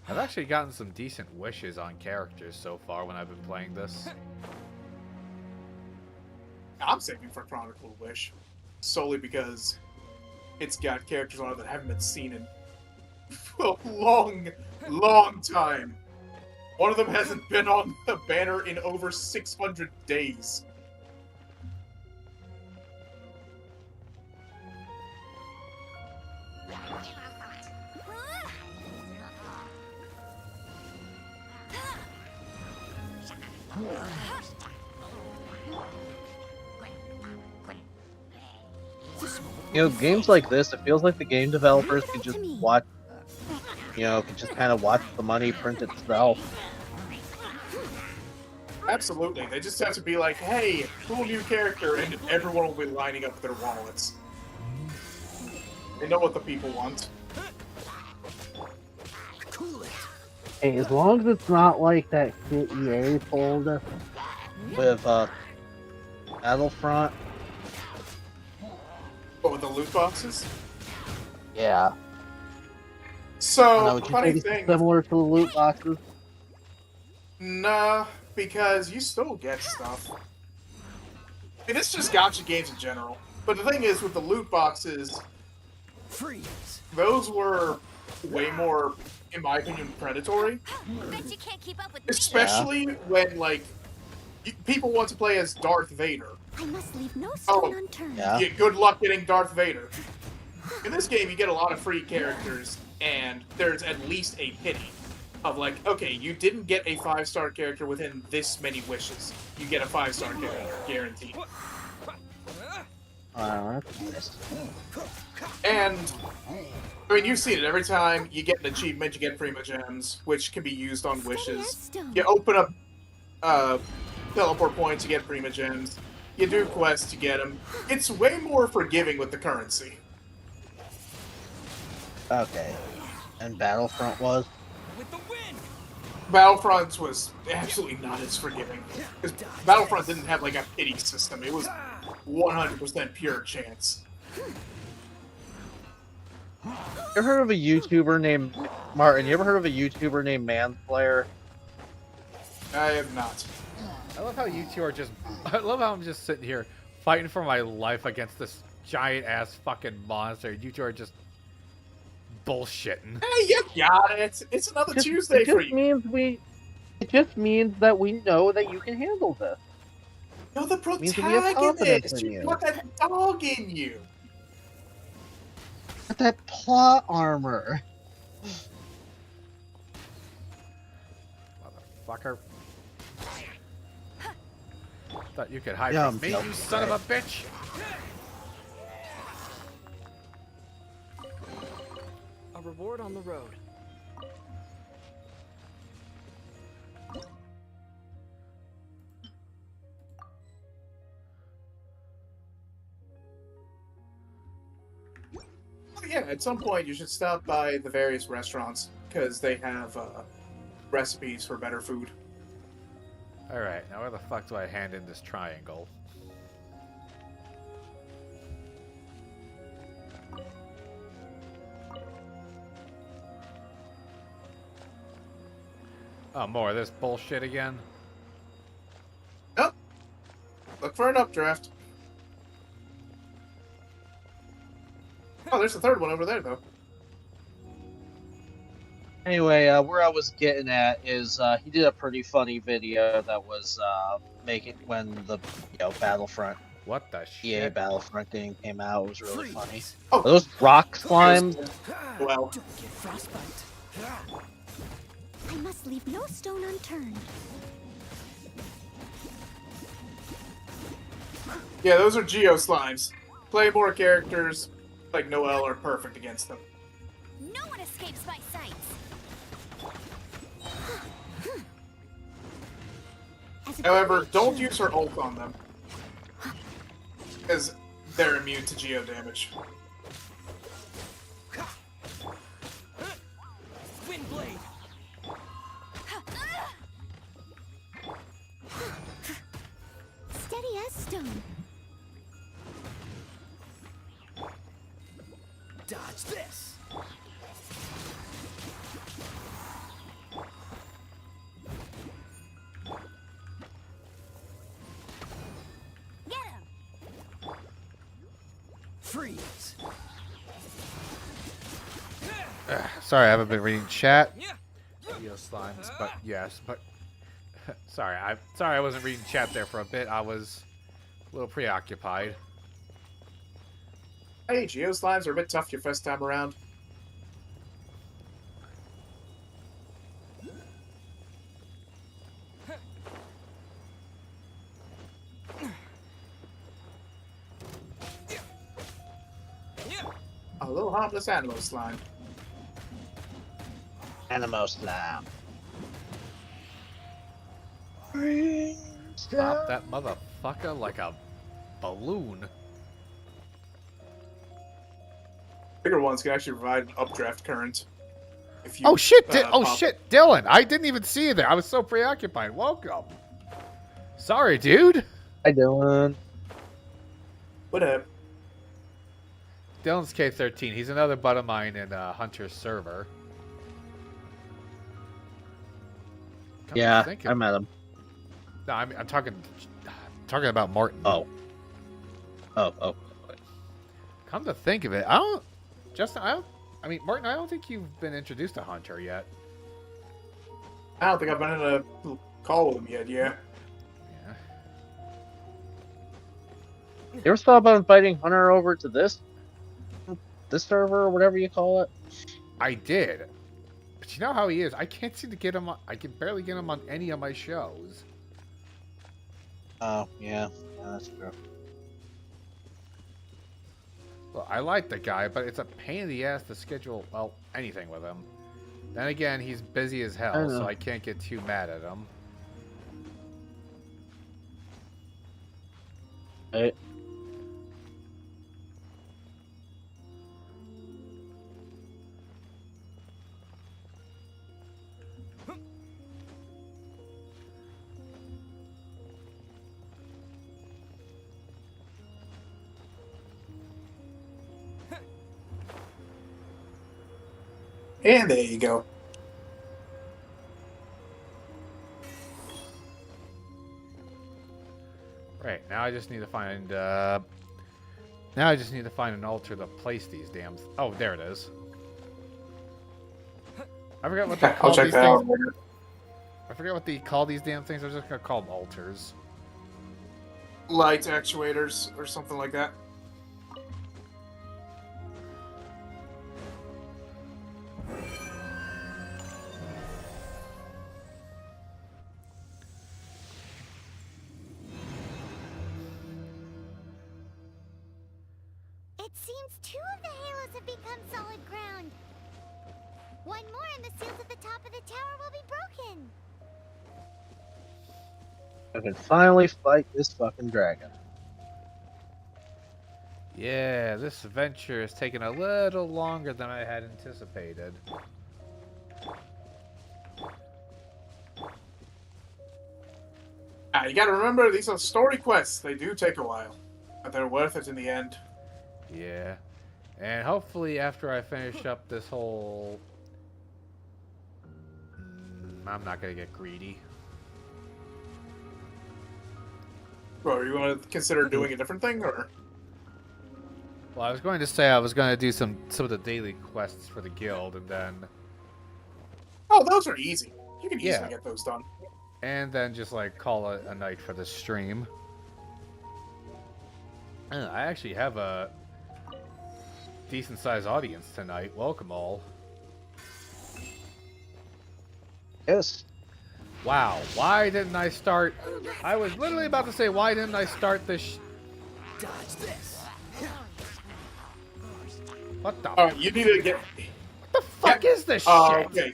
I've actually gotten some decent wishes on characters so far when I've been playing this. I'm saving for Chronicle Wish. Solely because it's got characters on it that haven't been seen in a long, long time. One of them hasn't been on the banner in over 600 days. You know, games like this, it feels like the game developers can just watch, can just kind of watch the money print itself. Absolutely. They just have to be like, hey, cool new character, and everyone will be lining up their wallets. They know what the people want. Hey, as long as it's not like that shit EA pulled with Battlefront. What, with the loot boxes? Yeah. So, Would you funny think it's thing... similar to the loot boxes? Nah, because you still get stuff. I mean, it's just gacha games in general. But the thing is, with the loot boxes, those were way more, in my opinion, predatory. Bet you can't keep up with me. Especially when, like, people want to play as Darth Vader. I must leave no stone unturned. Yeah. Good luck getting Darth Vader. In this game, you get a lot of free characters, and there's at least a pity of like, okay, you didn't get a 5-star character within this many wishes. You get a 5-star character, guaranteed. That's nice. And, I mean, you've seen it. Every time you get an achievement, you get Prima Gems, which can be used on wishes. You open up teleport points, you get Prima Gems. You do quests, you get them. It's way more forgiving with the currency. Okay. And Battlefront was? Battlefront was absolutely not as forgiving. Because Battlefront didn't have like a pity system. It was 100% pure chance. You ever heard of a YouTuber named Martin? You ever heard of a YouTuber named Manslayer? I have not. I love how you two are just... I love how I'm just sitting here fighting for my life against this giant-ass fucking monster. You two are just bullshitting. Hey, you got it! It's another Tuesday for you. It just means that we know that you can handle this. You're the Means that we have confidence protagonist! in You you. got that dog in you! Got that plot armor. Motherfucker. Thought you could hide Yeah, from me, no, you son of a bitch! A reward on the road. Yeah, at some point you should stop by the various restaurants, because they have recipes for better food. Alright, now where the fuck do I hand in this triangle? Oh, more of this bullshit again? Oh! Look for an updraft. Oh, there's a third one over there, though. Anyway, where I was getting at is he did a pretty funny video that was making when the Battlefront What the EA shit? Battlefront game came out. It was really funny. Oh, Are those rock slimes? well, Don't get frostbite. I must leave no stone unturned. yeah, those are Geo Slimes. Play more characters like Noelle are perfect against them. No one escapes my sights. As a However, good don't nature- use her ult on them. Because they're immune to Geo damage. Windblade. Steady as stone. Dodge this. Get him. Freeze. Sorry, I haven't been reading chat. Yeah. Video slimes, but yes, but sorry, I wasn't reading chat there for a bit. I was a little preoccupied. Hey, Geoslimes are a bit tough your first time around. A little harmless animal slime. Animo slime. Pop that motherfucker like a balloon. Bigger ones can actually provide an updraft current. If you, Oh shit! pop- Shit, Dylan! I didn't even see you there. I was so preoccupied. Welcome. Sorry, dude. Hi, Dylan. What up? Dylan's K13. He's another bud of mine in Hunter's server. Come to Yeah, think I of- met him. No, I'm talking about Martin. Oh. Come to think of it, I mean, Martin, I don't think you've been introduced to Hunter yet. I don't think I've been in a call with him yet, yeah. Yeah. You ever thought about inviting Hunter over to this server or whatever you call it? I did. But you know how he is. I can't seem to get him on, I can barely get him on any of my shows. Oh, yeah, that's true. Well, I like the guy, but it's a pain in the ass to schedule, well, anything with him. Then again, he's busy as hell, so I can't get too mad at him. Hey. And there you go. Right, now I just need to find, an altar to place these damn... Oh, there it is. I forgot what they I'll call check these that out things. later. I forget what they call these damn things. I'm just gonna call them altars. Light actuators or something like that. It seems 2 of the halos have become solid ground. One more and the seals at the top of the tower will be broken. I can finally fight this fucking dragon. Yeah, this adventure is taking a little longer than I had anticipated. You gotta remember, these are story quests. They do take a while. But they're worth it in the end. Yeah. And hopefully after I finish up this whole... I'm not gonna get greedy. Bro, you want to consider doing a different thing, or? Well, I was going to say I was going to do some of the daily quests for the guild, and then... Oh, those are easy. You can easily Yeah. get those done. And then just, like, call it a night for the stream. I actually have a decent-sized audience tonight. Welcome all. Yes. Wow, why didn't I start... I was literally about to say, why didn't I start this... Dodge this. What the... Alright, you need to get... What the fuck is this shit? Okay.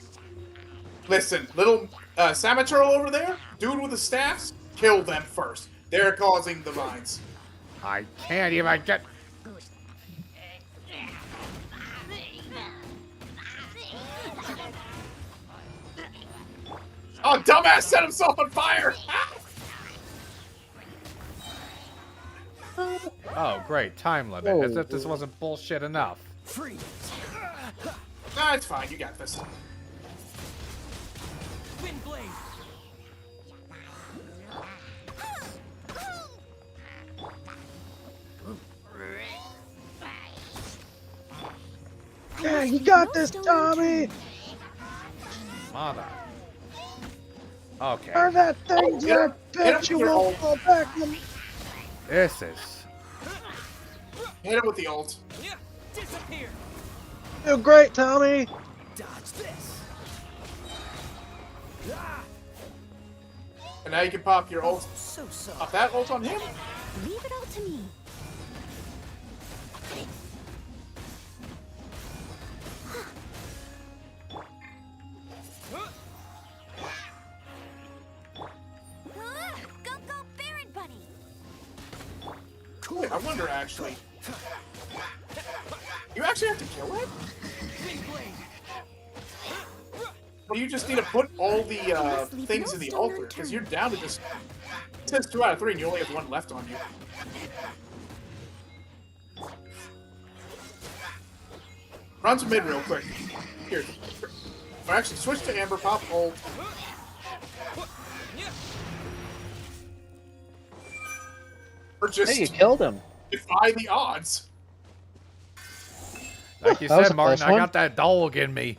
Listen, little Samaturl over there, dude with the staffs, kill them first. They're causing the mines. I can't even get... Oh, dumbass set himself on fire! Oh, great, time limit. As if this wasn't bullshit enough. Free. Nah, it's fine, you got this. Wind blade. Yeah, you got this, Tommy! Mother Okay. Are that thing yeah. that bitch you Hit him won't with fall back in? This is. Hit him with the ult. Yeah, disappear. Do great, Tommy. Dodge this. Ah, And now you can pop your ult. so soft. Pop that ult on him. Leave it all to me. Go, go, Baron Bunny! Wait, I wonder actually. You actually have to kill it? Big blade. Or you just need to put all the leave things no in the stone altar, because you're down to just. It says 2 out of 3, and you only have 1 left on you. Run to mid real quick. Here. Or actually, switch to Amber, pop ult. Or just Hey, you killed him. defy the odds. Like you That was said, a Martin, close I one. got that dog in me.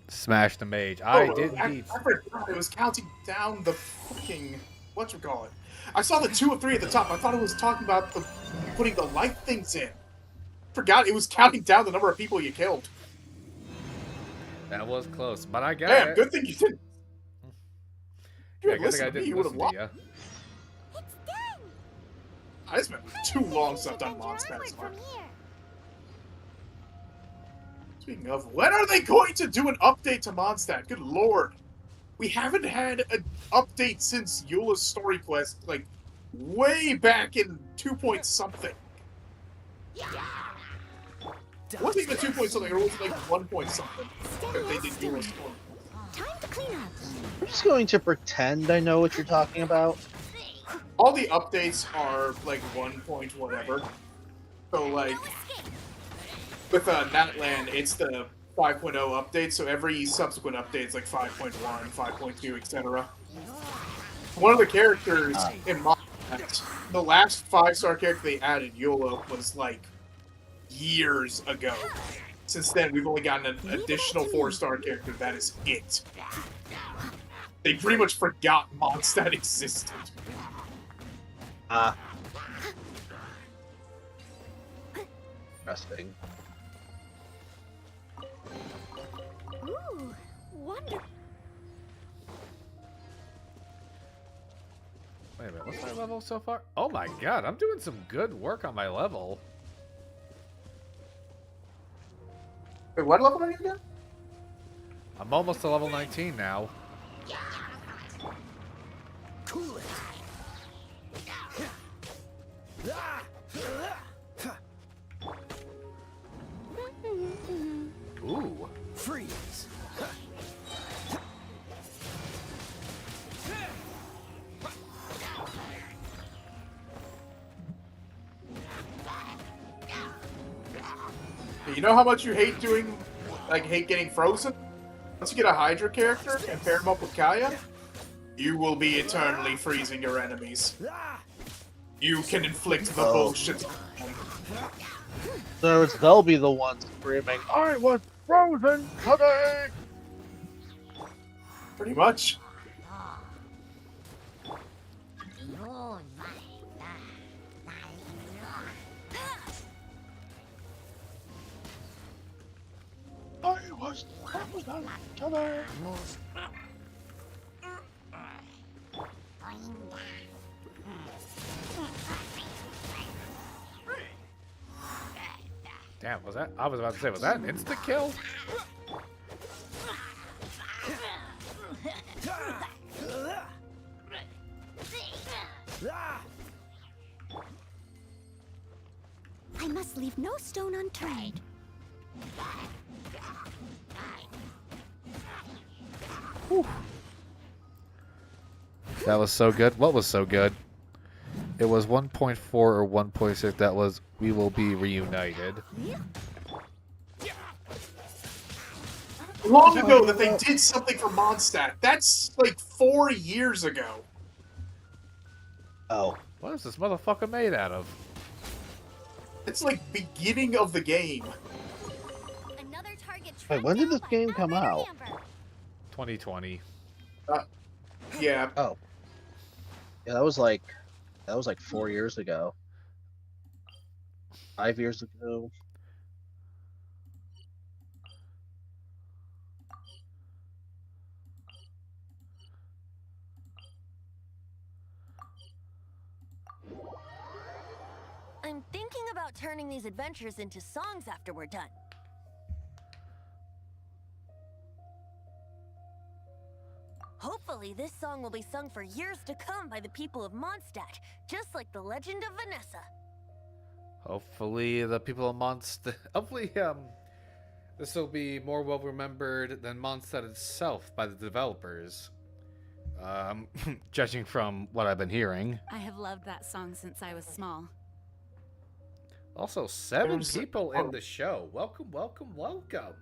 Smash the mage. I did indeed. I forgot it was counting down the fucking whatchamacallit. I saw the 2 of 3 at the top. I thought it was talking about the putting the light things in. Forgot it was counting down the number of people you killed. That was close, but I got Damn, it. good thing you didn't. You Yeah, had good thing I listened to me, didn't you would have listen to lost. you. It's done. I spent too long since I've done Defend your Mondstadt armor Smart. from here. Speaking of, when are they going to do an update to Mondstadt? Good lord. We haven't had an update since Eula's story quest, like, way back in 2 point something. It wasn't even 2 point something, or was it like 1 point something that they did Eula's story? Time to clean up. I'm just going to pretend I know what you're talking about. All the updates are like 1 point whatever. So like with Natland, it's the 5.0 update, so every subsequent update is like 5.1, 5.2, etc. One of the characters in Mondstadt, the last 5-star character they added, Eula, was like years ago. Since then, we've only gotten an additional 4-star character. That is it. They pretty much forgot Mondstadt existed. Interesting. Ooh, wonderful. Wait a minute, what's my level so far? Oh my god, I'm doing some good work on my level. Wait, what level are you again? I'm almost to level 19 now. Cool it. Ooh. Freeze. You know how much you hate doing, like, hate getting frozen? Once you get a Hydra character and pair him up with Kaya, you will be eternally freezing your enemies. You can inflict the bullshit. So they'll be the ones screaming, I was frozen today! Pretty much. I was frozen today! Damn, was that? I was about to say, was that an insta kill? I must leave no stone unturned. That was so good. What was so good? It was 1.4 or 1.6. That was we will be reunited. Long ago that they did something for Mondstadt. That's like 4 years ago. Oh. What is this motherfucker made out of? It's like beginning of the game. Another target Wait, when did this game come out? 2020. Yeah. Oh, yeah, that was like 4 years ago, 5 years ago. I'm thinking about turning these adventures into songs after we're done. Hopefully, this song will be sung for years to come by the people of Mondstadt, just like the legend of Vanessa. Hopefully, the people of Mondstadt. Hopefully, this will be more well remembered than Mondstadt itself by the developers. Judging from what I've been hearing. I have loved that song since I was small. Also, 7 There's- people in the show. Welcome, welcome, welcome.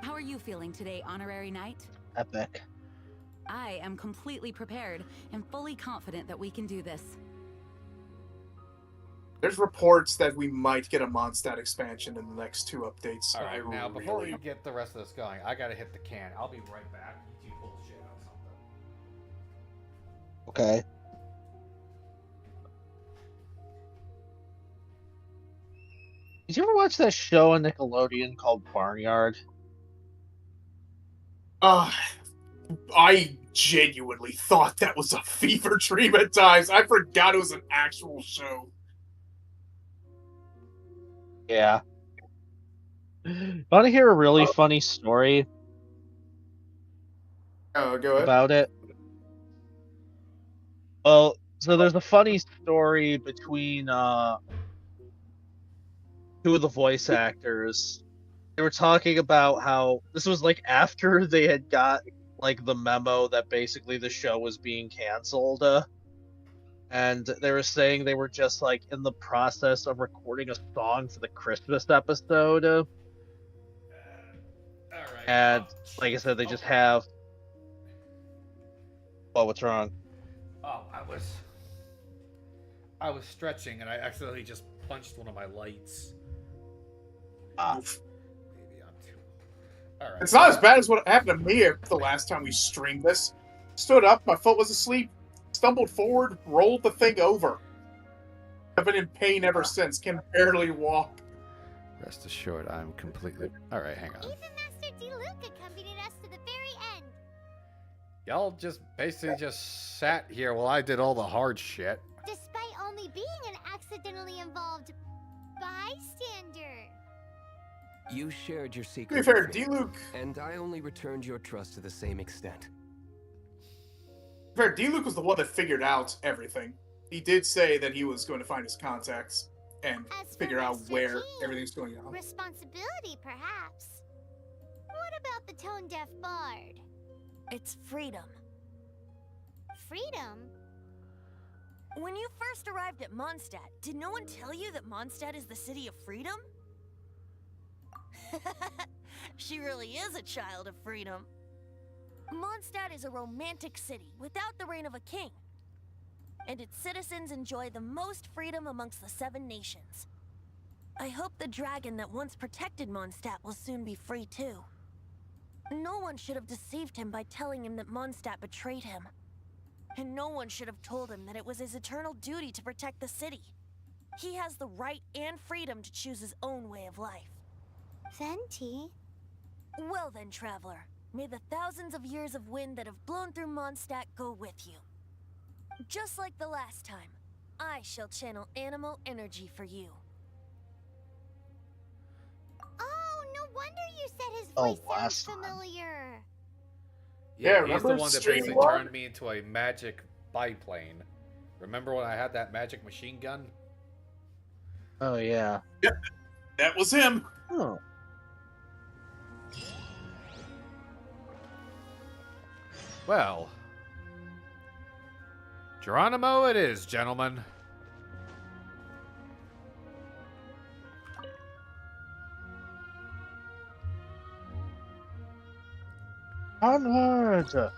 How are you feeling today, Honorary Knight? Epic. I am completely prepared and fully confident that we can do this. There's reports that we might get a Mondstadt expansion in the next 2 updates. All right, I now before really- we get the rest of this going, I gotta hit the can. I'll be right back. You two bullshit on something. Okay. Did you ever watch that show on Nickelodeon called Barnyard? I genuinely thought that was a fever dream at times. I forgot it was an actual show. Yeah. Want to hear a really funny story Oh, go ahead. about it? Well, so there's a funny story between two of the voice actors. They were talking about how this was like after they had got like the memo that basically the show was being canceled. And they were saying they were just like in the process of recording a song for the Christmas episode. All right. And like I said, they just have. Oh, what's wrong? Oh, I was stretching and I accidentally just punched one of my lights. Maybe I'm too. All right. It's not as bad as what happened to me the last time we streamed this. Stood up, my foot was asleep, stumbled forward, rolled the thing over. I've been in pain ever since, can barely walk. Rest assured, I'm completely. All right, hang on. Even Master D-Luke accompanied us to the very end. Y'all just basically just sat here while I did all the hard shit. Despite only being an accidentally involved bystander. You shared your To secret. be fair, with me, D-Luke, and I only returned your trust to the same extent. D-Luke was the one that figured out everything. He did say that he was going to find his contacts and As for figure out Master where G, everything's going on. Responsibility, perhaps. What about the tone-deaf bard? It's freedom. Freedom? When you first arrived at Mondstadt, did no one tell you that Mondstadt is the city of freedom? She really is a child of freedom. Mondstadt is a romantic city without the reign of a king. And its citizens enjoy the most freedom amongst the 7 nations. I hope the dragon that once protected Mondstadt will soon be free too. No one should have deceived him by telling him that Mondstadt betrayed him. And no one should have told him that it was his eternal duty to protect the city. He has the right and freedom to choose his own way of life. Venti? Well then, traveler, may the thousands of years of wind that have blown through Mondstadt go with you. Just like the last time, I shall channel animal energy for you. Oh, no wonder you said his Oh, voice sounds last time. familiar. Yeah, he's the remember one that Stream basically One? turned me into a magic biplane. Remember when I had that magic machine gun? Oh yeah. That was him. Oh. Well, Geronimo it is, gentlemen. Onward! To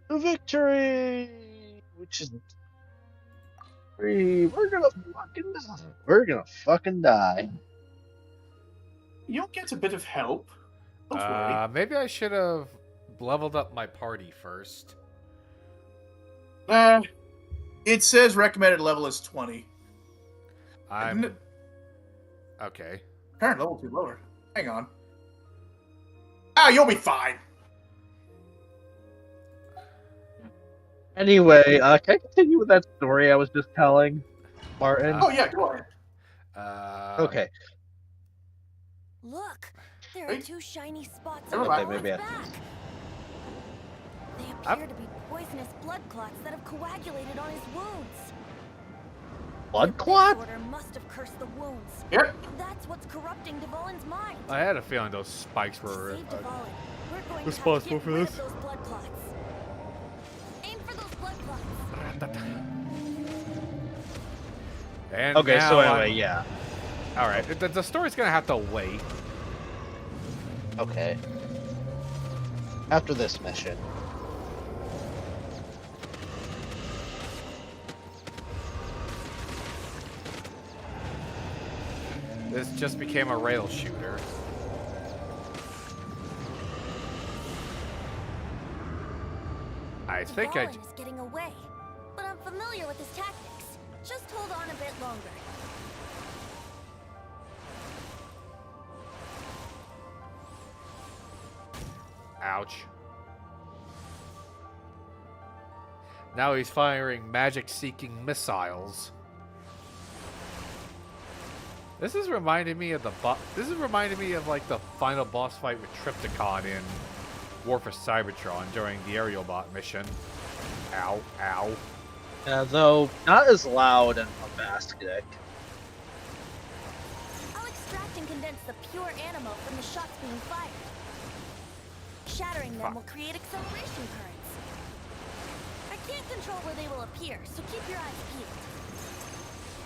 victory! Which is We're gonna fucking die. We're gonna fucking die. You'll get a bit of help. Don't worry. Maybe I should have leveled up my party first. It says recommended level is 20. I'm okay. Current level too lower. Hang on. You'll be fine. Anyway, can I continue with that story I was just telling, Martin? Oh yeah, go ahead. Okay. Look, there are Wait. 2 shiny spots Never on mind. Valen's Maybe I- back. They appear to be poisonous blood clots that have coagulated on his wounds. Blood The clot? disorder must have cursed the wounds. Yep. That's what's corrupting Dvalin's mind. I had a feeling those spikes were. To save Dvalin, we're going responsible to for have to get rid this? of those blood clots. Aim for those blood clots. And Okay, now so I'm- anyway, yeah. All right, the story's gonna have to wait. Okay. After this mission. This just became a rail shooter. I think I. Dvalin is getting away, but I'm familiar with his tactics. Just hold on a bit longer. Ouch. Now he's firing magic-seeking missiles. This is reminding me of like the final boss fight with Trypticon in War for Cybertron during the aerial bot mission. Ow, ow. Though not as loud and bombastic. I'll extract and condense the pure animo from the shots being fired. Shattering them will create acceleration currents. I can't control where they will appear, so keep your eyes peeled.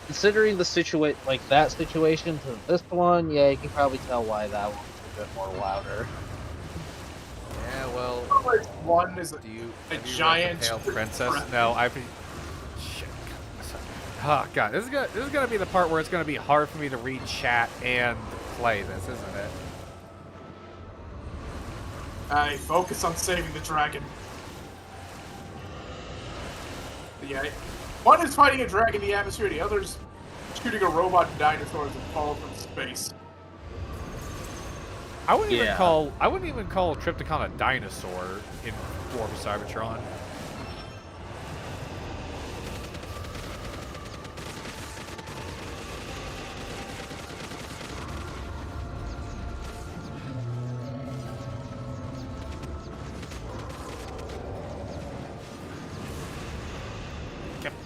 Considering the that situation to this one, yeah, you can probably tell why that one's a bit more louder. Yeah, well, One is do you a have you read giant The Pale Princess? No, I've been. Shit. Oh god, this is gonna be the part where it's gonna be hard for me to read chat and play this, isn't it? focus on saving the dragon. Yeah. One is fighting a dragon in the atmosphere, the other's shooting a robot dinosaur that fall from space. I wouldn't Yeah. even call Trypticon a dinosaur in War for Cybertron.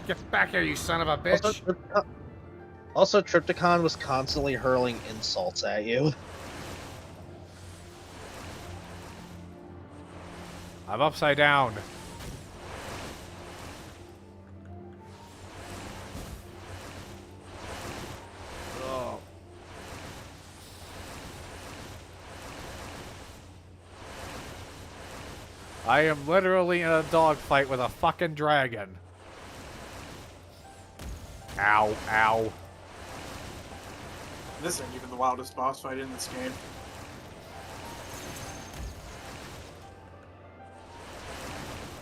Get back here, you son of a bitch! Also, Trypticon was constantly hurling insults at you. I'm upside down. Oh. I am literally in a dogfight with a fucking dragon. Ow, ow. This ain't even the wildest boss fight in this game.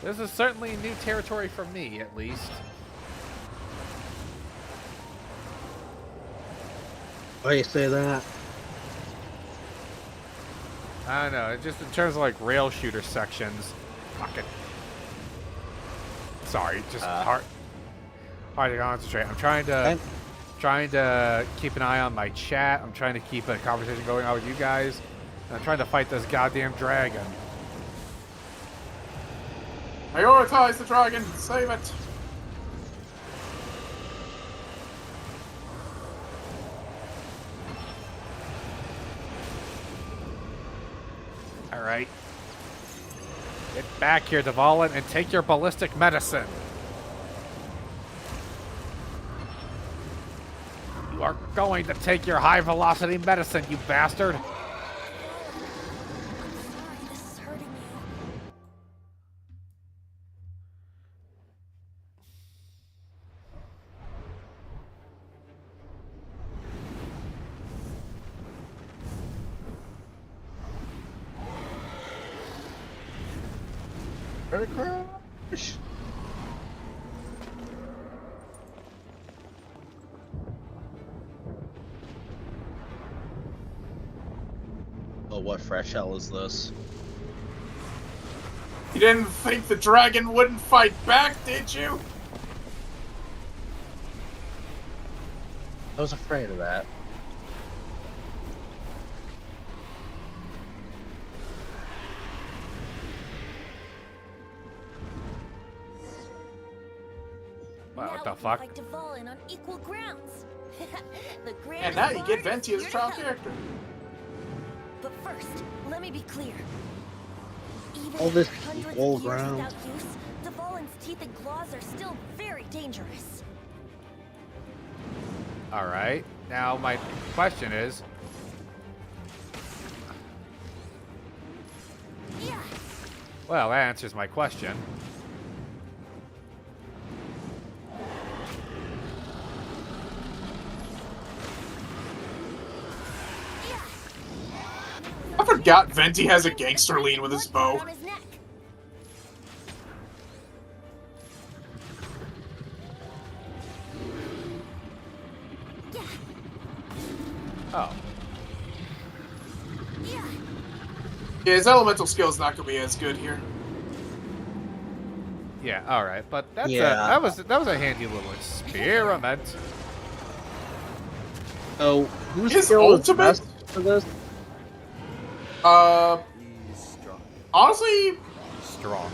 This is certainly new territory for me, at least. Why do you say that? I don't know, just in terms of like rail shooter sections, fucking. Sorry, just hard to concentrate. I'm trying to keep an eye on my chat. I'm trying to keep a conversation going on with you guys. And I'm trying to fight this goddamn dragon. Prioritize the dragon, save it. All right. Get back here, Dvalin, and take your ballistic medicine. You are going to take your high-velocity medicine, you bastard. I'm sorry, this is hurting you. Crash. Oh, what fresh hell is this? You didn't think the dragon wouldn't fight back, did you? I was afraid of that. Wow, Now what the we can fuck? fight Dvalin on equal grounds. The grand And now you get Dvalin Venti as a is trial here to character. help. But first, let me be clear. Even All this after hundreds equal of years ground. without use, Dvalin's teeth and claws are still very dangerous. All right. Now my question is, Yeah. well, that answers my question. I forgot Venti has a gangster lean with his bow. On his neck. Yeah. Oh, Yeah. Yeah, his elemental skill's not gonna be as good here. yeah. All right, but that's Yeah. that was a handy little experiment. Oh, who's His skill is ultimate? best for this? Honestly, Strong.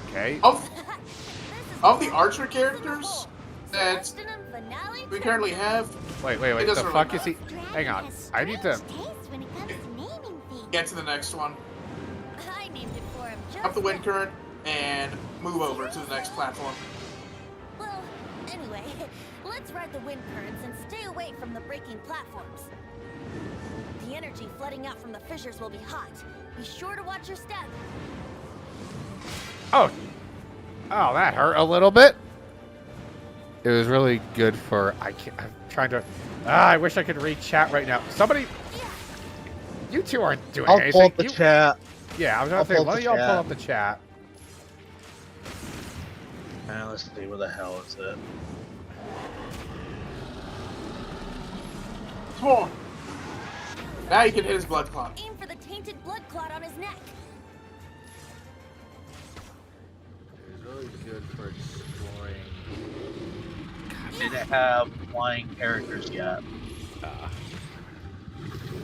Okay. of This is of the archer characters that Celestinum finale we currently have, Wait. It The doesn't really fuck is he? Dragon Hang on. has I need to. strange taste when it comes to naming things. get to the next one, I named it for him just up the wind now. current, and move over to the next platform. Well, anyway, let's ride the wind currents and stay away from the breaking platforms. The energy flooding out from the fissures will be hot. Be sure to watch your step. Oh, that hurt a little bit. It was really good for. I'm trying to. I wish I could read chat right now. Somebody, you two aren't doing I'll anything. pull up the You- chat. Yeah, I was I'll gonna say, pull up why the don't y'all pull chat. up the chat? Let's see, where the hell is it? Come on. Now you can hit his blood clot. Aim for the tainted blood clot on his neck. It's really good for exploring. Didn't have flying characters yet.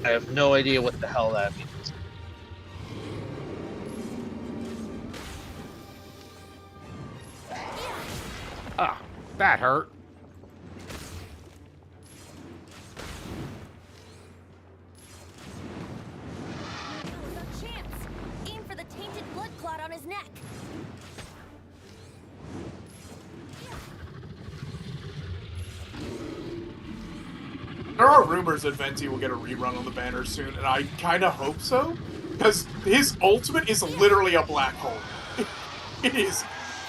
I have no idea what the hell that means. That hurt. No chance. Aim for the tainted blood clot on his neck. There are rumors that Venti will get a rerun on the banner soon, and I kind of hope so, because his ultimate is literally a black hole. It is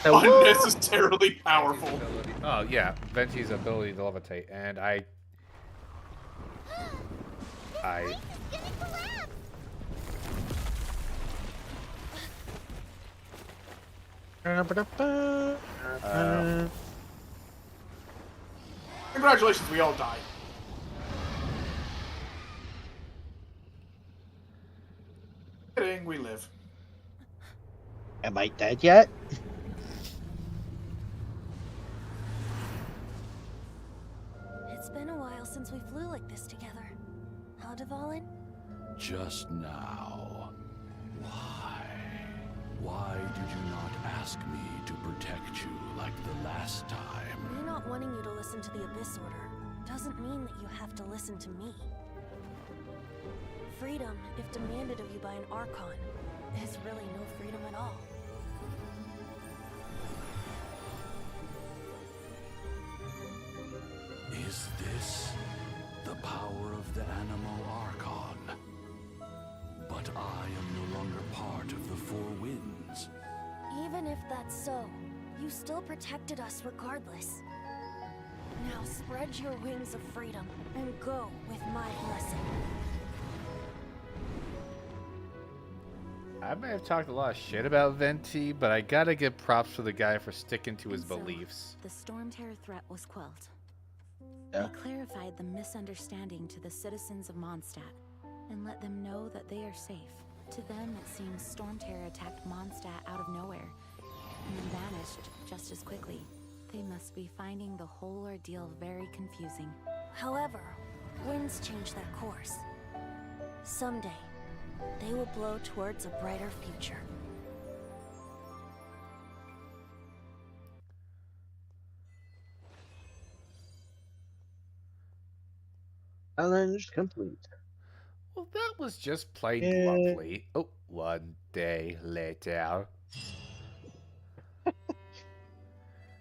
unnecessarily powerful. Oh yeah, Venti's ability to levitate, and I. Place is gonna collapse. Congratulations, we all died. Kidding, we live. Am I dead yet? It's been a while since we flew like this together. Huh, Dvalin? Just now. Why? Why did you not ask me to protect you like the last time? Me not wanting you to listen to the Abyss Order doesn't mean that you have to listen to me. Freedom, if demanded of you by an Archon, is really no freedom at all. Is this the power of the Animo Archon? But I am no longer part of the Four Winds. Even if that's so, you still protected us regardless. Now spread your wings of freedom and go with my blessing. I may have talked a lot of shit about Venti, but I gotta give props to the guy for sticking to his And so, beliefs. The storm terror threat was quelled. Yeah. I clarified the misunderstanding to the citizens of Mondstadt and let them know that they are safe. To them, it seems storm terror attacked Mondstadt out of nowhere and then vanished just as quickly. They must be finding the whole ordeal very confusing. However, winds change their course. Someday, they will blow towards a brighter future. Challenge complete. Well, that was just plain Yeah. lovely. Oh, one day later.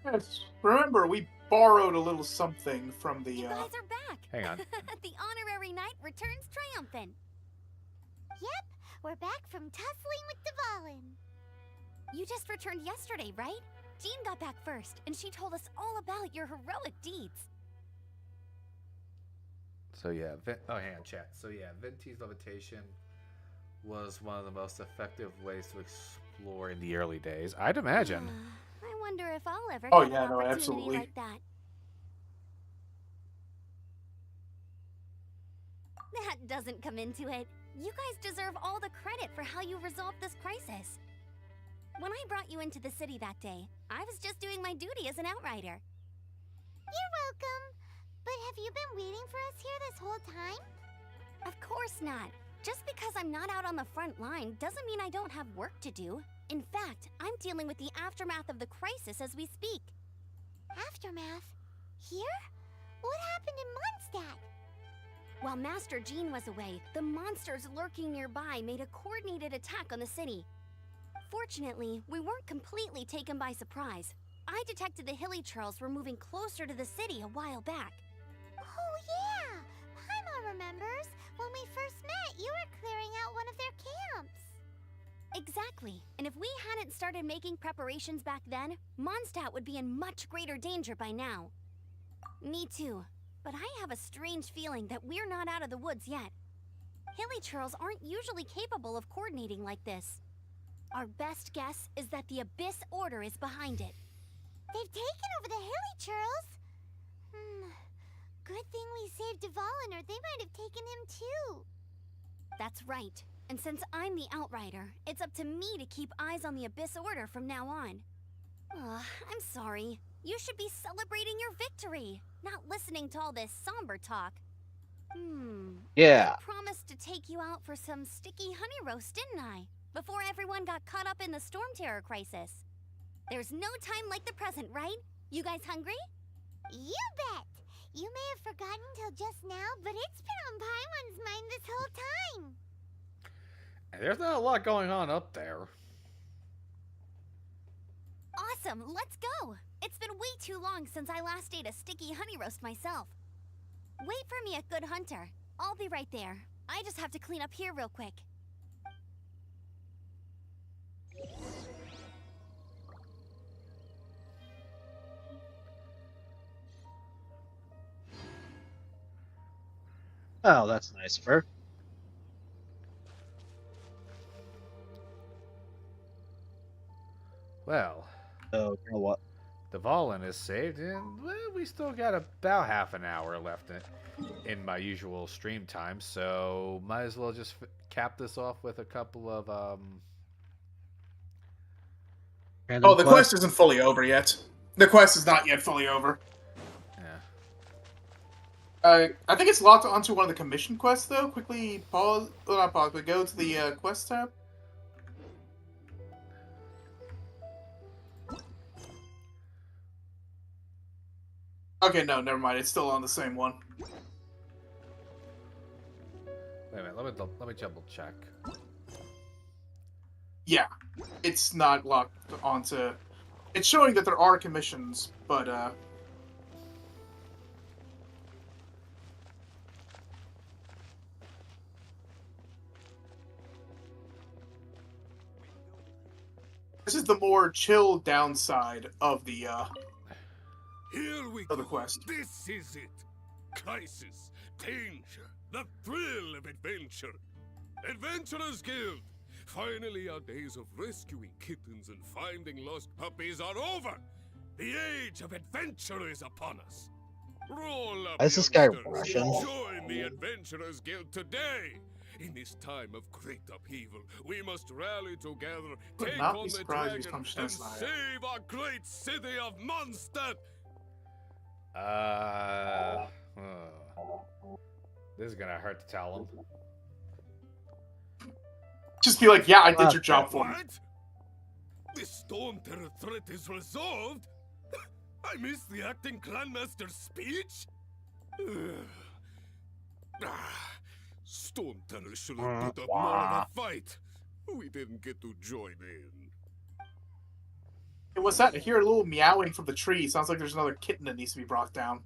Yes. Remember, we borrowed a little something from the. You guys are back. Hang on. The honorary knight returns triumphant. Yep, we're back from tussling with Dvalin. You just returned yesterday, right? Jean got back first, and she told us all about your heroic deeds. So yeah, hang on, chat. So yeah, Venti's levitation was one of the most effective ways to explore in the early days. I'd imagine. I wonder if I'll ever Oh, get yeah, an no, opportunity absolutely. like that. That doesn't come into it. You guys deserve all the credit for how you resolved this crisis. When I brought you into the city that day, I was just doing my duty as an outrider. You're welcome. But have you been waiting for us here this whole time? Of course not. Just because I'm not out on the front line doesn't mean I don't have work to do. In fact, I'm dealing with the aftermath of the crisis as we speak. Aftermath? Here? What happened in Mondstadt? While Master Jean was away, the monsters lurking nearby made a coordinated attack on the city. Fortunately, we weren't completely taken by surprise. I detected the Hilly Churls were moving closer to the city a while back. Oh yeah! Paimon remembers. When we first met, you were clearing out one of their camps. Exactly. And if we hadn't started making preparations back then, Mondstadt would be in much greater danger by now. Me too. But I have a strange feeling that we're not out of the woods yet. Hilly Churls aren't usually capable of coordinating like this. Our best guess is that the Abyss Order is behind it. They've taken over the Hilly Churls? Good thing we saved Dvalin, or they might have taken him too. That's right. And since I'm the Outrider, it's up to me to keep eyes on the Abyss Order from now on. I'm sorry. You should be celebrating your victory, not listening to all this somber talk. Yeah. I promised to take you out for some sticky honey roast, didn't I? Before everyone got caught up in the storm terror crisis. There's no time like the present, right? You guys hungry? You bet! You may have forgotten till just now, but it's been on Paimon's mind this whole time. And there's not a lot going on up there. Awesome, let's go! It's been way too long since I last ate a sticky honey roast myself. Wait for me at Good Hunter. I'll be right there. I just have to clean up here real quick. Oh, that's nice of her. Well, So, you know what? Dvalin is saved, and well, we still got about half an hour left in my usual stream time, so might as well just cap this off with a couple of Random Oh, the quest isn't fully over yet. The quest is not yet fully over. yeah. I think it's locked onto one of the commission quests, though. Quickly pause, well, not pause, but go to the quest tab. Okay, no, never mind. It's still on the same one. Wait a minute, let me double check. Yeah, it's not locked onto. It's showing that there are commissions, but this is the more chill downside of the Here we of the go. quest. This is it. Crisis, danger, the thrill of adventure. Adventurers Guild, Finally, our days of rescuing kittens and finding lost puppies are over. The age of adventure is upon us. Roll up, Why is this guy youngsters. Russian? Join the Adventurers Guild today. In this time of great upheaval, we must rally together, Would take not on be the surprised if he's dragon, punched and us now. save our great city of Mondstadt. This is gonna hurt to tell him. Just be like, yeah, I did your job for you. What? The Storm Terror threat is resolved? I missed the acting clanmaster's speech? Storm Terror should have put up more of a fight. We didn't get to join in. Hey, what's that? I hear a little meowing from the tree. Sounds like there's another kitten that needs to be brought down.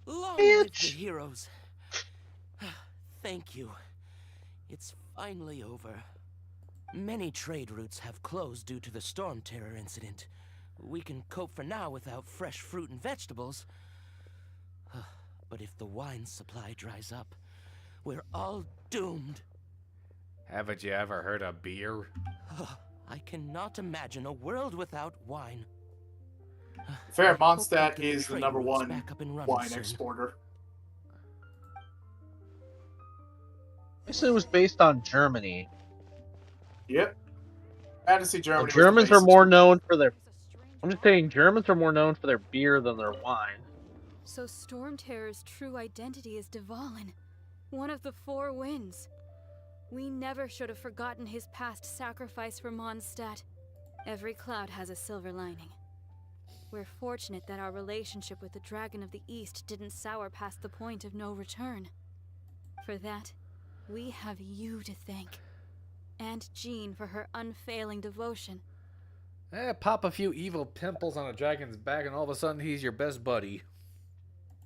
Long live the heroes. Thank you. It's finally over. Many trade routes have closed due to the Storm Terror incident. We can cope for now without fresh fruit and vegetables. But if the wine supply dries up, we're all doomed. Haven't you ever heard of beer? I cannot imagine a world without wine. Fair, I hope they Mondstadt get the is the trade number routes one back up and running wine soon. exporter. I said it was based on Germany. Yep. Fantasy Germany. Well, was the Germans are basis more for- known for their. I'm just saying, Germans are more known for their beer than their wine. So Storm Terror's true identity is Dvalin, one of the four winds. We never should have forgotten his past sacrifice for Mondstadt. Every cloud has a silver lining. We're fortunate that our relationship with the Dragon of the East didn't sour past the point of no return. For that, we have you to thank. And Jean for her unfailing devotion. Pop a few evil pimples on a dragon's back and all of a sudden he's your best buddy.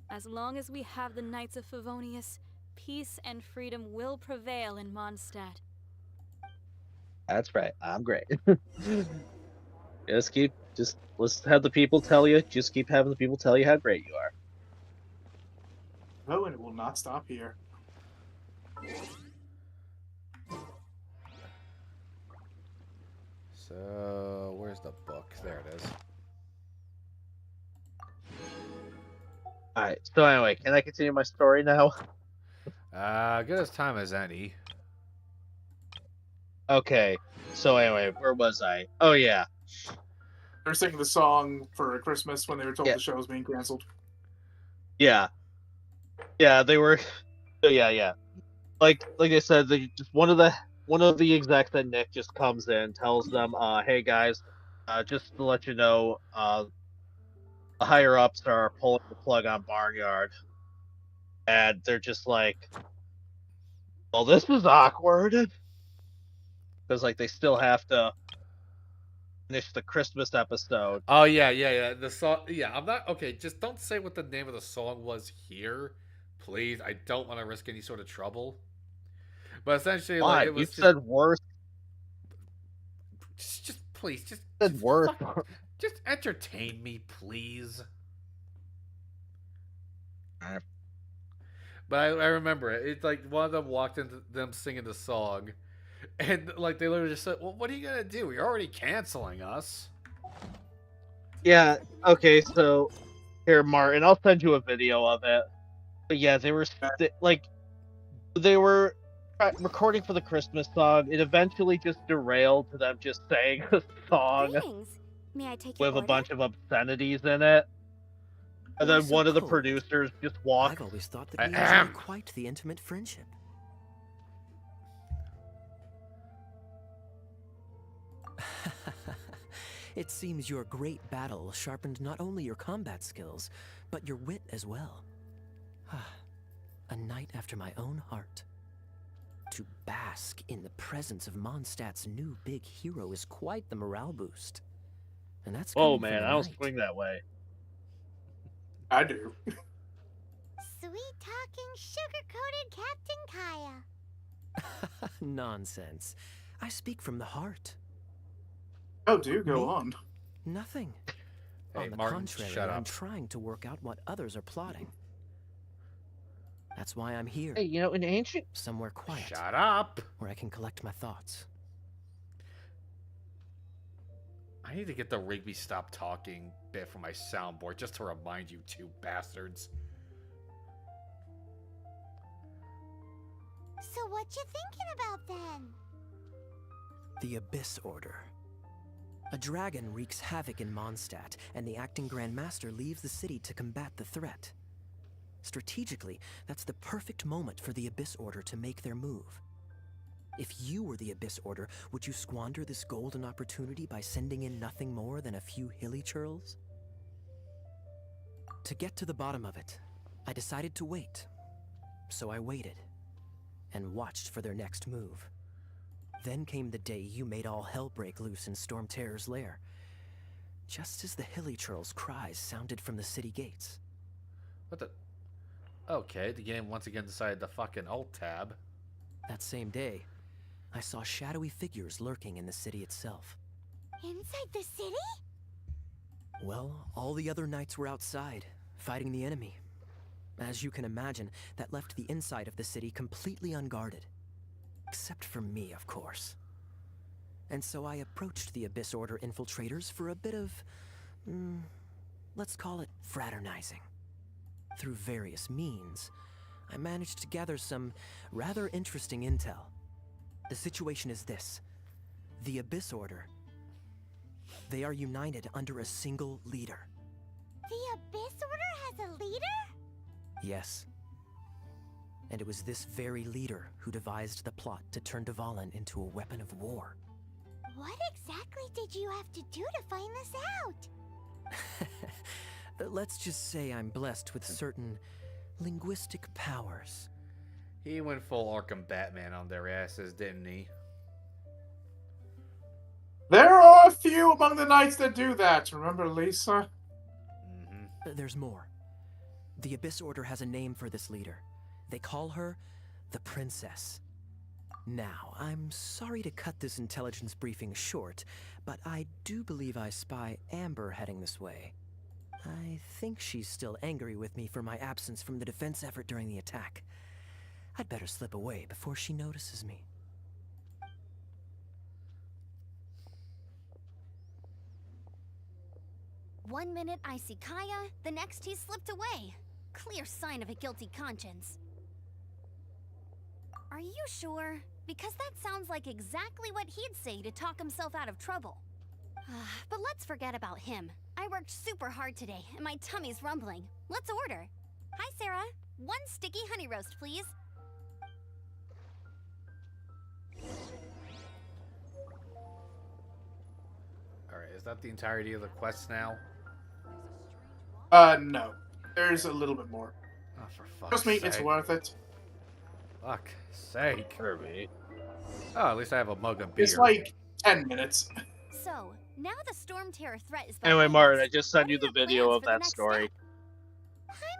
As long as we have the Knights of Favonius, peace and freedom will prevail in Mondstadt. That's right. I'm great. Let's have the people tell you. Just keep having the people tell you how great you are. Oh, and it will not stop here. So, where's the book? There it is. Alright, so anyway, can I continue my story now? Good as time as any. Okay, so anyway, where was I? Oh yeah. They're singing the song for Christmas when they were told Yeah. the show was being canceled. Yeah. Yeah, they were yeah. Like I said, one of the execs at Nick just comes in, tells them, hey guys, just to let you know, the higher ups are pulling the plug on Barnyard. And they're just like, well, this is awkward. Because like they still have to finish the Christmas episode. Oh yeah. The song. Yeah, I'm not okay. Just don't say what the name of the song was here, please. I don't want to risk any sort of trouble. But essentially, Why? like it You was said worse. just please, just Said worse. just entertain me, please. But I remember it. It's like one of them walked into them singing the song, and like they literally just said, "Well, what are you gonna do? You're already canceling us." Yeah, okay, so here, Martin, I'll send you a video of it. But yeah, they were recording for the Christmas song. It eventually just derailed to them just saying a song Greetings. May I take your with a order? bunch of obscenities in it. And Why then so one of the cold? producers just walked. I've always thought that we Ahem. enjoyed quite the intimate friendship. It seems your great battle sharpened not only your combat skills, but your wit as well. A knight after my own heart. To bask in the presence of Mondstadt's new big hero is quite the morale boost. And that's Oh coming from man, a I don't knight. swing that way. I do. Sweet talking, sugar-coated Captain Kaya. Nonsense. I speak from the heart. Oh, do go Me? on. Nothing. Hey, On the Martin, contrary, shut I'm up. trying to work out what others are plotting. That's why I'm here. Hey, you know, in ancient... Somewhere quiet. Shut up! Where I can collect my thoughts. I need to get the Rigby stop talking bit from my soundboard just to remind you two bastards. So what you thinking about then? The Abyss Order. A dragon wreaks havoc in Mondstadt, and the acting Grand Master leaves the city to combat the threat. Strategically, that's the perfect moment for the Abyss Order to make their move. If you were the Abyss Order, would you squander this golden opportunity by sending in nothing more than a few hilly churls? To get to the bottom of it, I decided to wait. So I waited, and watched for their next move. Then came the day you made all hell break loose in Storm Terror's lair, just as the hilly churls' cries sounded from the city gates. What the... Okay, the game once again decided to fucking alt-tab. That same day, I saw shadowy figures lurking in the city itself. Inside the city? Well, all the other knights were outside, fighting the enemy. As you can imagine, that left the inside of the city completely unguarded. Except for me, of course. And so I approached the Abyss Order infiltrators for a bit of... let's call it fraternizing. Through various means, I managed to gather some rather interesting intel. The situation is this. The Abyss Order, they are united under a single leader. The Abyss Order has a leader? Yes. And it was this very leader who devised the plot to turn Dvalin into a weapon of war. What exactly did you have to do to find this out? Let's just say I'm blessed with certain linguistic powers. He went full Arkham Batman on their asses, didn't he? There are a few among the knights that do that. Remember Lisa? There's more. The Abyss Order has a name for this leader. They call her the Princess. Now, I'm sorry to cut this intelligence briefing short, but I do believe I spy Amber heading this way. I think she's still angry with me for my absence from the defense effort during the attack. I'd better slip away before she notices me. One minute I see Kaya, the next he's slipped away. Clear sign of a guilty conscience. Are you sure? Because that sounds like exactly what he'd say to talk himself out of trouble. But let's forget about him. I worked super hard today, and my tummy's rumbling. Let's order. Hi, Sarah. One sticky honey roast, please. Alright, is that the entirety of the quest now? No. There's a little bit more. Oh, for fuck's Trust me, sake. it's worth it. Fuck's sake. Kirby. Oh, at least I have a mug of beer. It's like 10 minutes. So, now the Storm Terror threat is Anyway, behind Martin, us. I just sent What you are the your video plans of for the that next story. step?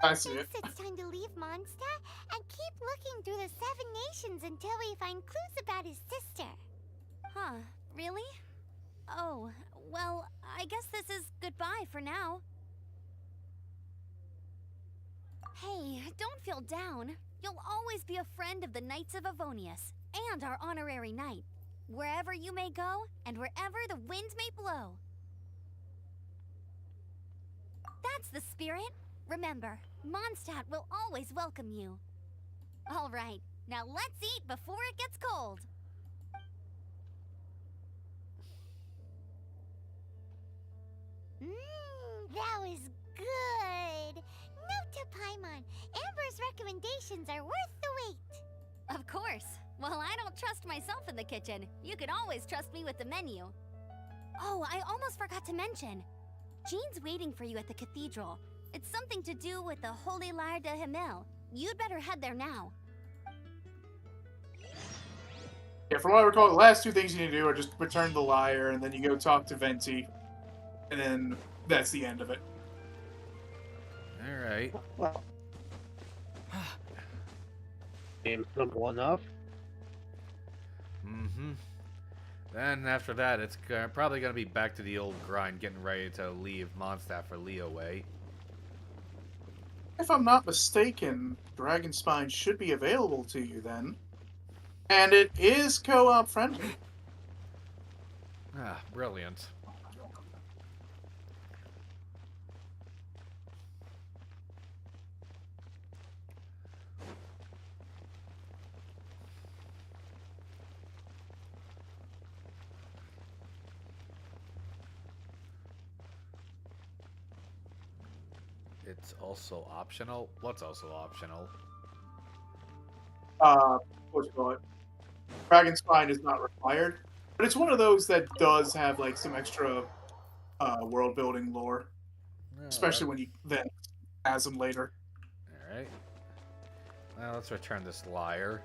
I Paimon see thinks it. it's time to leave Mondstadt and keep looking through the 7 nations until we find clues about his sister. Huh, really? Oh, well, I guess this is goodbye for now. Hey, don't feel down. You'll always be a friend of the Knights of Avonius, and our honorary knight. Wherever you may go, and wherever the wind may blow. That's the spirit. Remember, Mondstadt will always welcome you. All right, now let's eat before it gets cold. That was good. Note to Paimon, Amber's recommendations are worth the wait. Of course. Well, I don't trust myself in the kitchen. You can always trust me with the menu. Oh, I almost forgot to mention. Jean's waiting for you at the cathedral. It's something to do with the Holy Lyre de Himmel. You'd better head there now. Yeah, from what I recall, the last two things you need to do are just return the lyre, and then you go talk to Venti, and then that's the end of it. Alright. Well, seems simple enough. Mm-hmm. Then after that, it's probably going to be back to the old grind, getting ready to leave Mondstadt for Leeway. If I'm not mistaken, Dragon Spine should be available to you then. And it is co-op friendly. Ah, brilliant. It's also optional. What's also optional? What you call it? Dragon Spine is not required, but it's one of those that does have like some extra world building lore, especially when you then has them later. All right. Well, let's return this liar,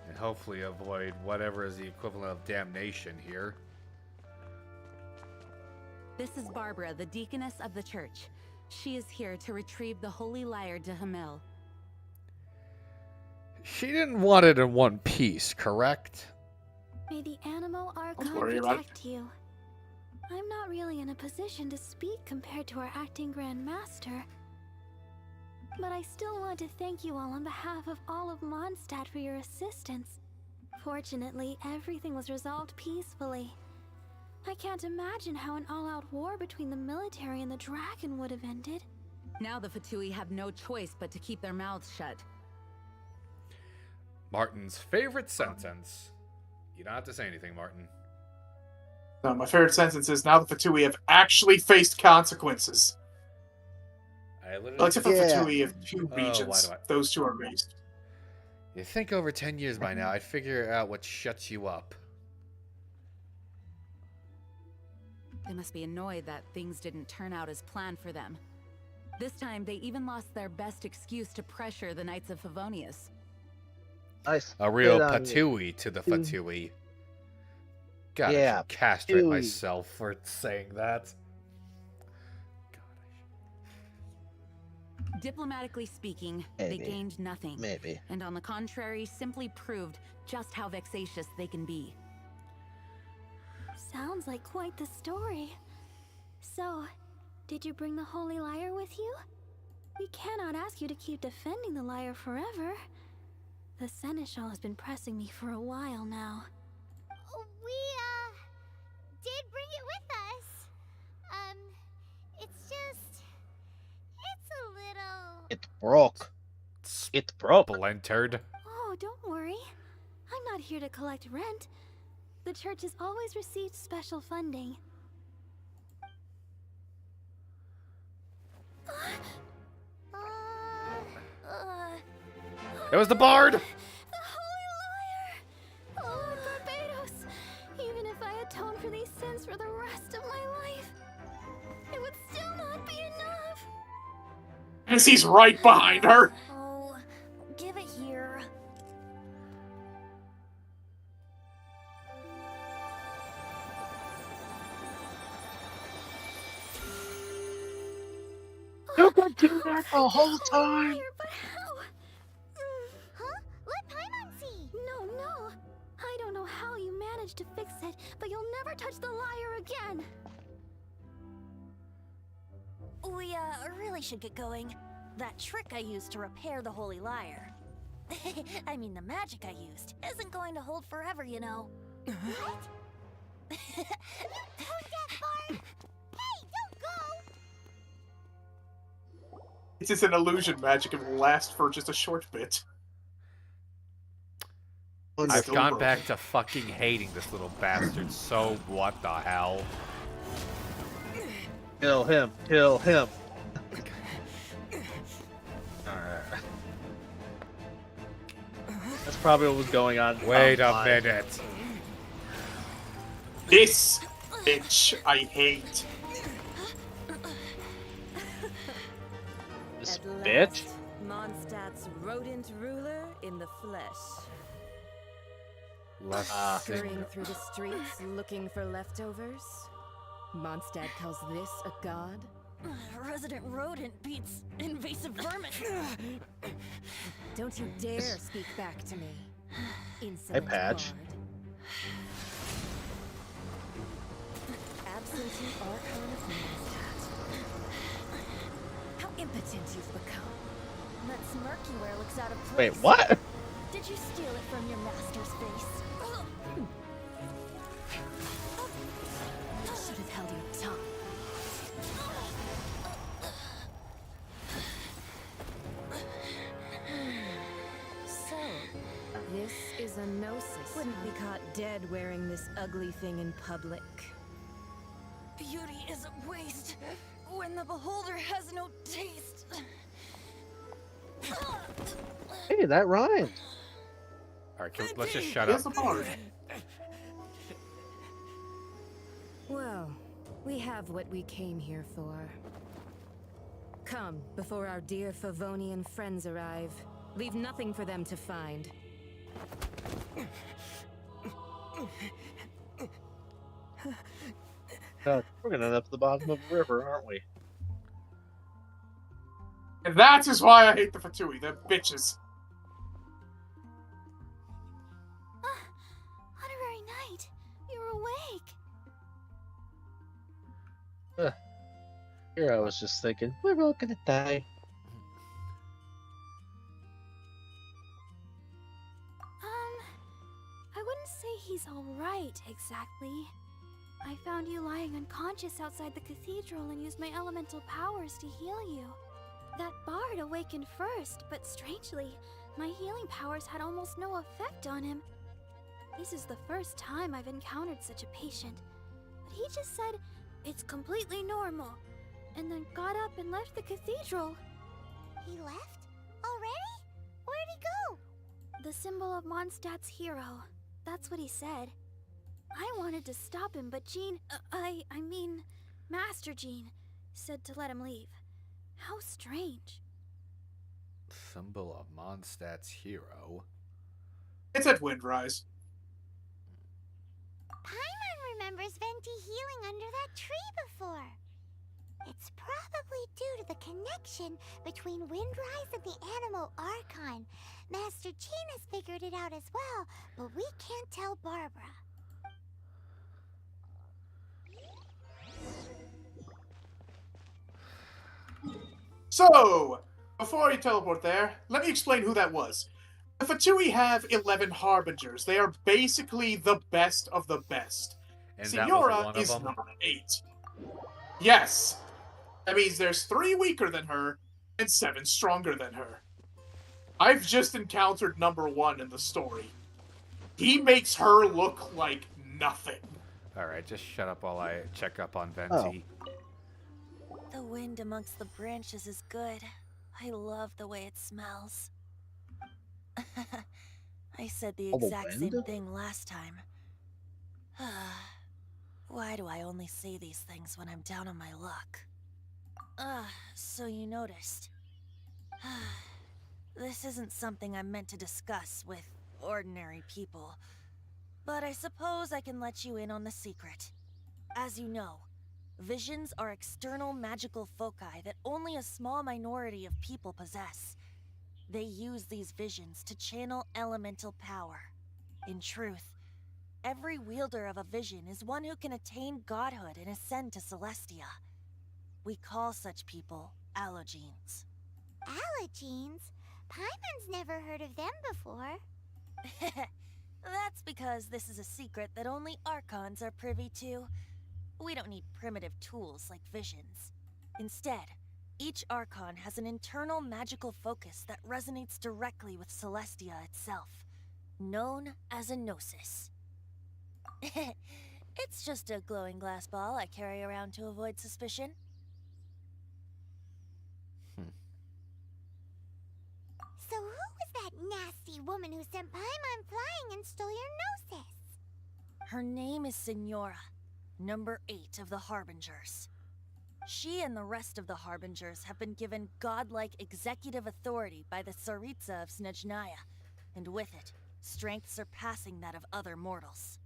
and hopefully avoid whatever is the equivalent of damnation here. This is Barbara, the deaconess of the church. She is here to retrieve the holy lyre to Hamil. She didn't want it in one piece, correct? May the Animo Archon worry about protect you. I'm not really in a position to speak compared to our acting Grand Master. But I still want to thank you all on behalf of all of Mondstadt for your assistance. Fortunately, everything was resolved peacefully. I can't imagine how an all-out war between the military and the dragon would have ended. Now the Fatui have no choice but to keep their mouths shut. Martin's favorite sentence. You don't have to say anything, Martin. No, my favorite sentence is now the Fatui have actually faced consequences. I literally. Well, except for Fatui of two Oh, regions. why do I- Those two are raised. You think over 10 years by now, I'd figure out what shuts you up. They must be annoyed that things didn't turn out as planned for them. This time, they even lost their best excuse to pressure the Knights of Favonius. Nice. A real Good on you. patooey to the Fatui. God, I Yeah, should castrate patooey. myself for saying that. Diplomatically speaking, Maybe. they gained nothing. Maybe. And on the contrary, simply proved just how vexatious they can be. Sounds like quite the story. So, did you bring the Holy Lyre with you? We cannot ask you to keep defending the lyre forever. The Seneschal has been pressing me for a while now. We, did bring it with us. It's just... It's a little... It broke. It broke. Splintered. Oh, don't worry. I'm not here to collect rent. The church has always received special funding. It was the Bard! The Holy Lyre! Oh, Barbados! Even if I atone for these sins for the rest of my life, it would still not be enough! As he's right behind her! Oh, give it here. You could do that the whole time! But how? Huh? Let Paimon see! No. I don't know how you managed to fix it, but you'll never touch the lyre again! We, really should get going. That trick I used to repair the Holy Lyre. I mean, the magic I used isn't going to hold forever, you know. What? You toad that Bard! Hey, don't go! It's just an illusion magic and will last for just a short bit. I've Still gone broken. back to fucking hating this little bastard, so what the hell? Kill him. Kill him. Alright. That's probably what was going on. Wait a outside. minute. This bitch I hate. This At bitch? last, Mondstadt's rodent ruler in the flesh. Let's Scurrying through the streets looking for leftovers? Mondstadt calls this a god? Resident rodent beats invasive vermin. Don't you dare speak back to me, insolent Patch. bard. Absentee Archon of Mondstadt. How impotent you've become. That smirky wear looks out of place. Wait, what? Did you steal it from your master's face? Should have held your tongue. So, this is a gnosis. Wouldn't be caught dead wearing this ugly thing in public. Beauty is a waste when the beholder has no taste. Hey, that rhymed. Alright, let's just shut Here's up. the bard. Well, we have what we came here for. Come, before our dear Favonian friends arrive. Leave nothing for them to find. We're gonna end up at the bottom of the river, aren't we? And that is why I hate the Fatui. They're bitches. Honorary Knight, you're awake. Here I was just thinking, we're all gonna die. I wouldn't say he's alright, exactly. I found you lying unconscious outside the cathedral and used my elemental powers to heal you. That bard awakened first, but strangely, my healing powers had almost no effect on him. This is the first time I've encountered such a patient, but he just said it's completely normal, and then got up and left the cathedral. He left? Already? Where'd he go? The symbol of Mondstadt's hero. That's what he said. I wanted to stop him, but Jean, I mean, Master Jean, said to let him leave. How strange. Symbol of Mondstadt's hero. It's at Windrise. Paimon remembers Venti healing under that tree before. It's probably due to the connection between Windrise and the Animal Archon. Master Jean has figured it out as well, but we can't tell Barbara. So, before you teleport there, let me explain who that was. The Fatui have 11 Harbingers. They are basically the best of the best. And that was Signora one of is them? number 8. Yes! That means there's 3 weaker than her, and 7 stronger than her. I've just encountered number 1 in the story. He makes her look like nothing. Alright, just shut up while I check up on Venti. The wind amongst the branches is good. I love the way it smells. I said the Oh, the exact wind? same thing last time. Why do I only say these things when I'm down on my luck? So you noticed. This isn't something I'm meant to discuss with ordinary people, but I suppose I can let you in on the secret. As you know, visions are external magical foci that only a small minority of people possess. They use these visions to channel elemental power. In truth, every wielder of a vision is one who can attain godhood and ascend to Celestia. We call such people allogenes. Allogenes? Paimon's never heard of them before. That's because this is a secret that only Archons are privy to. We don't need primitive tools like visions. Instead, each Archon has an internal magical focus that resonates directly with Celestia itself, known as a gnosis. It's just a glowing glass ball I carry around to avoid suspicion. So who was that nasty woman who sent Paimon flying and stole your gnosis? Her name is Signora, number 8 of the Harbingers. She and the rest of the Harbingers have been given godlike executive authority by the Tsaritsa of Snezhnaya, and with it, strength surpassing that of other mortals.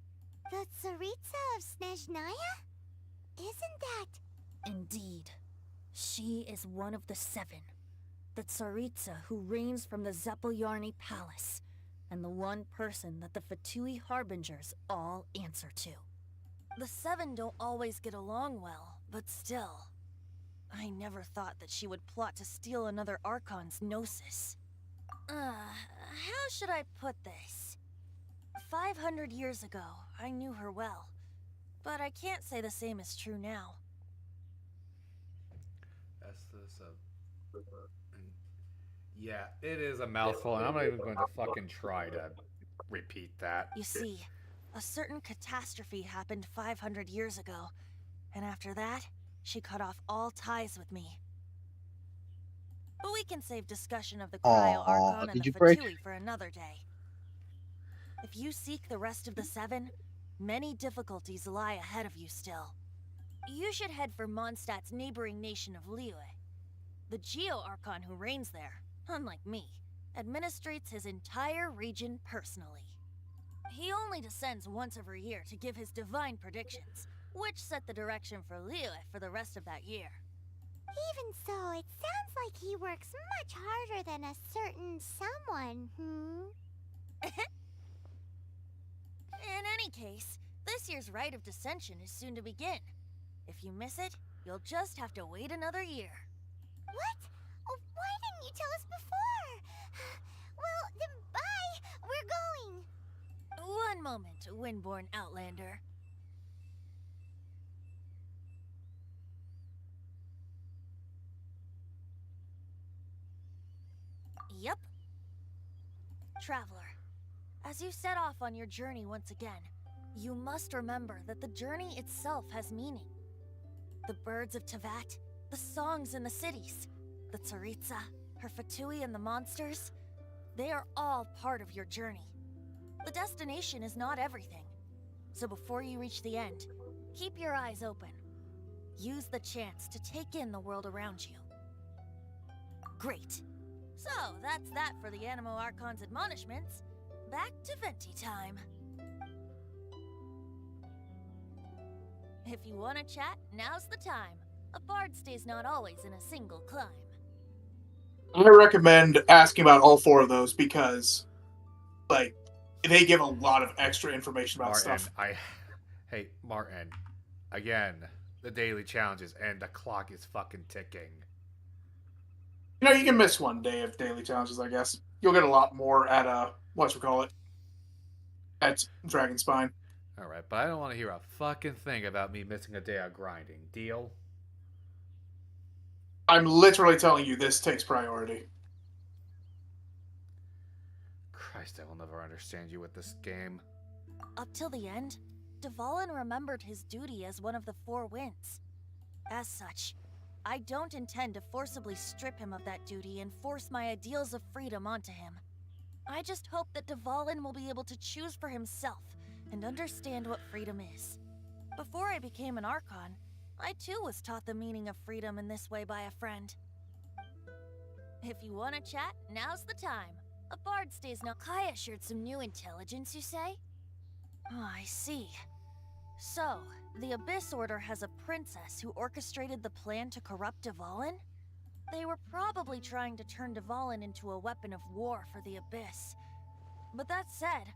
The Tsaritsa of Snezhnaya? Isn't that... Indeed. She is one of the 7. The Tsaritsa who reigns from the Zeppeljärni Palace, and the one person that the Fatui Harbingers all answer to. The 7 don't always get along well, but still. I never thought that she would plot to steal another Archon's Gnosis. How should I put this? 500 years ago, I knew her well. But I can't say the same is true now. That's this. Yeah, it is a mouthful, and I'm not even going to fucking try to repeat that. You see, a certain catastrophe happened 500 years ago, and after that, she cut off all ties with me. But we can save discussion of the Cryo Archon and the Fatui for another day. If you seek the rest of the Seven, many difficulties lie ahead of you still. You should head for Mondstadt's neighboring nation of Liyue. The Geo-Archon who reigns there, unlike me, administrates his entire region personally. He only descends once every year to give his divine predictions, which set the direction for Liyue for the rest of that year. Even so, it sounds like he works much harder than a certain someone, In any case, this year's Rite of Descension is soon to begin. If you miss it, you'll just have to wait another year. What? Oh, why didn't you tell us before? Well, then bye! We're going! One moment, Windborn Outlander. Yep. Traveler, as you set off on your journey once again, you must remember that the journey itself has meaning. The birds of Teyvat, the songs in the cities, the Tsaritsa, her Fatui and the monsters, they are all part of your journey. The destination is not everything. So before you reach the end, keep your eyes open. Use the chance to take in the world around you. Great. So, that's that for the Animo Archon's admonishments. Back to Venti time. If you want to chat, now's the time. A bard stays not always in a single climb. I recommend asking about all four of those because, like, they give a lot of extra information about Martin, stuff. Hey, Martin. Again, the daily challenges and the clock is fucking ticking. You know, you can miss one day of daily challenges, I guess. You'll get a lot more at, at Dragonspine. Alright, but I don't want to hear a fucking thing about me missing a day of grinding. Deal? I'm literally telling you this takes priority. Christ, I will never understand you with this game. Up till the end, Dvalin remembered his duty as one of the Four Winds. As such, I don't intend to forcibly strip him of that duty and force my ideals of freedom onto him. I just hope that Dvalin will be able to choose for himself and understand what freedom is. Before I became an Archon, I too was taught the meaning of freedom in this way by a friend. If you want to chat, now's the time. A bard stays now. Kaya shared some new intelligence, you say? Oh, I see. So, the Abyss Order has a princess who orchestrated the plan to corrupt Dvalin? They were probably trying to turn Dvalin into a weapon of war for the Abyss. But that said,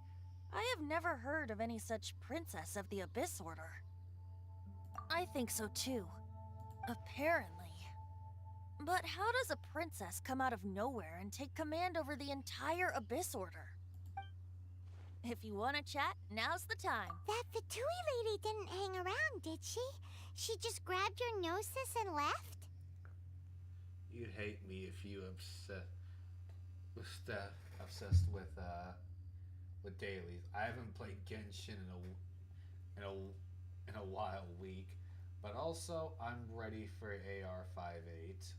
I have never heard of any such princess of the Abyss Order. I think so too. Apparently. But how does a princess come out of nowhere and take command over the entire Abyss Order? If you want to chat, now's the time. That Fatui lady didn't hang around, did she? She just grabbed your gnosis and left? You'd hate me if you obsessed with dailies. I haven't played Genshin in a while week, but also I'm ready for AR-58.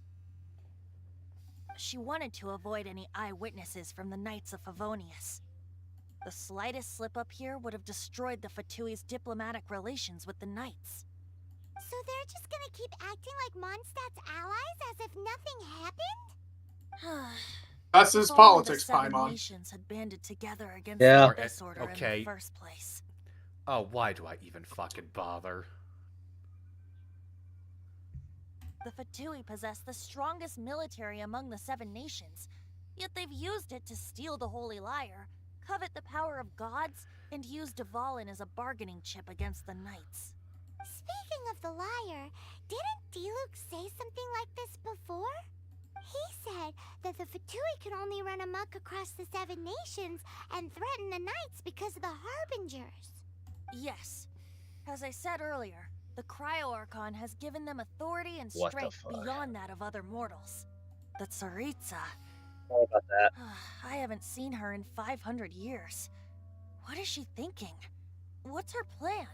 She wanted to avoid any eyewitnesses from the Knights of Favonius. The slightest slip up here would have destroyed the Fatui's diplomatic relations with the Knights. So they're just gonna keep acting like Mondstadt's allies as if nothing happened? That's his If politics, only the Paimon. 7 nations had banded together against Yeah. the Abyss Order in the first place. Oh, why do I even fucking bother? The Fatui possess the strongest military among the 7 nations, yet they've used it to steal the Holy Lyre, covet the power of gods, and use Dvalin as a bargaining chip against the Knights. Speaking of the liar, didn't Diluc say something like this before? He said that the Fatui can only run amok across the 7 nations and threaten the knights because of the Harbingers. Yes. As I said earlier, the Cryo Archon has given them authority and What the strength fuck? beyond that of other mortals. The Tsaritsa. All about that. I haven't seen her in 500 years. What is she thinking? What's her plan?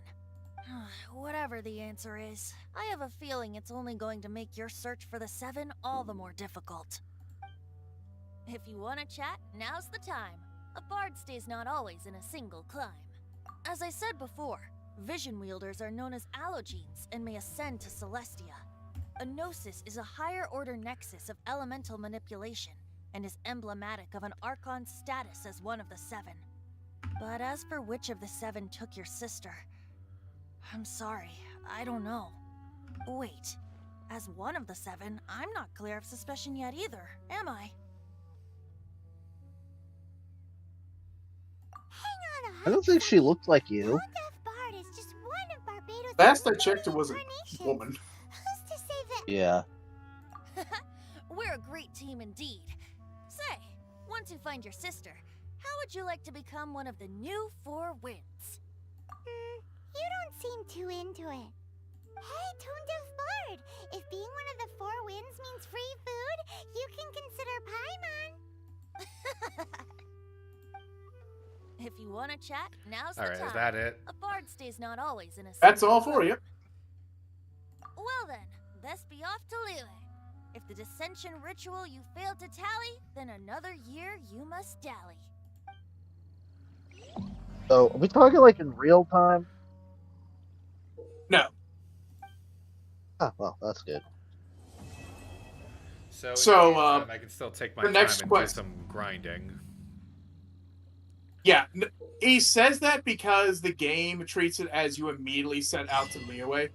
Whatever the answer is, I have a feeling it's only going to make your search for the 7 all the more difficult. If you want to chat, now's the time. A bard stays not always in a single climb. As I said before, vision wielders are known as allogenes and may ascend to Celestia. A gnosis is a higher order nexus of elemental manipulation and is emblematic of an Archon's status as one of the 7. But as for which of the 7 took your sister, I'm sorry, I don't know. Wait, as one of the 7, I'm not clear of suspicion yet either, am I? Hang on a I don't think she looked like you. Tone Deaf Bard is just one of Barbados' Last I many checked, it was a incarnations. woman. Who's to say that? Yeah. We're a great team indeed. Say, once you find your sister, how would you like to become one of the new 4 winds? You don't seem too into it. Hey, Tone Deaf Bard, if being one of the 4 winds means free food, you can consider Paimon. If you want to chat, now's the Alright, time. is that it? A bard stays not always in a That's single all for you. Well then, best be off to Liyue. If the dissension ritual you failed to tally, then another year you must dally. So, are we talking like in real time? No. Ah, well, that's good. So, in So, the meantime, I can still take my the time next and quest- do some grinding. Yeah, he says that because the game treats it as you immediately set out to Liyue,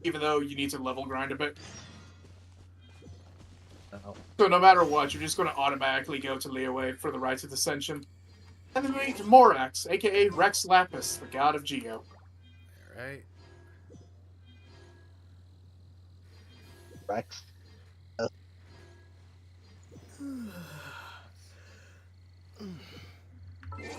even though you need to level grind a bit. Oh. So no matter what, you're just going to automatically go to Liyue for the rites of dissension. And then we meet Morax, aka Rex Lapis, the god of Geo. Alright. Rex.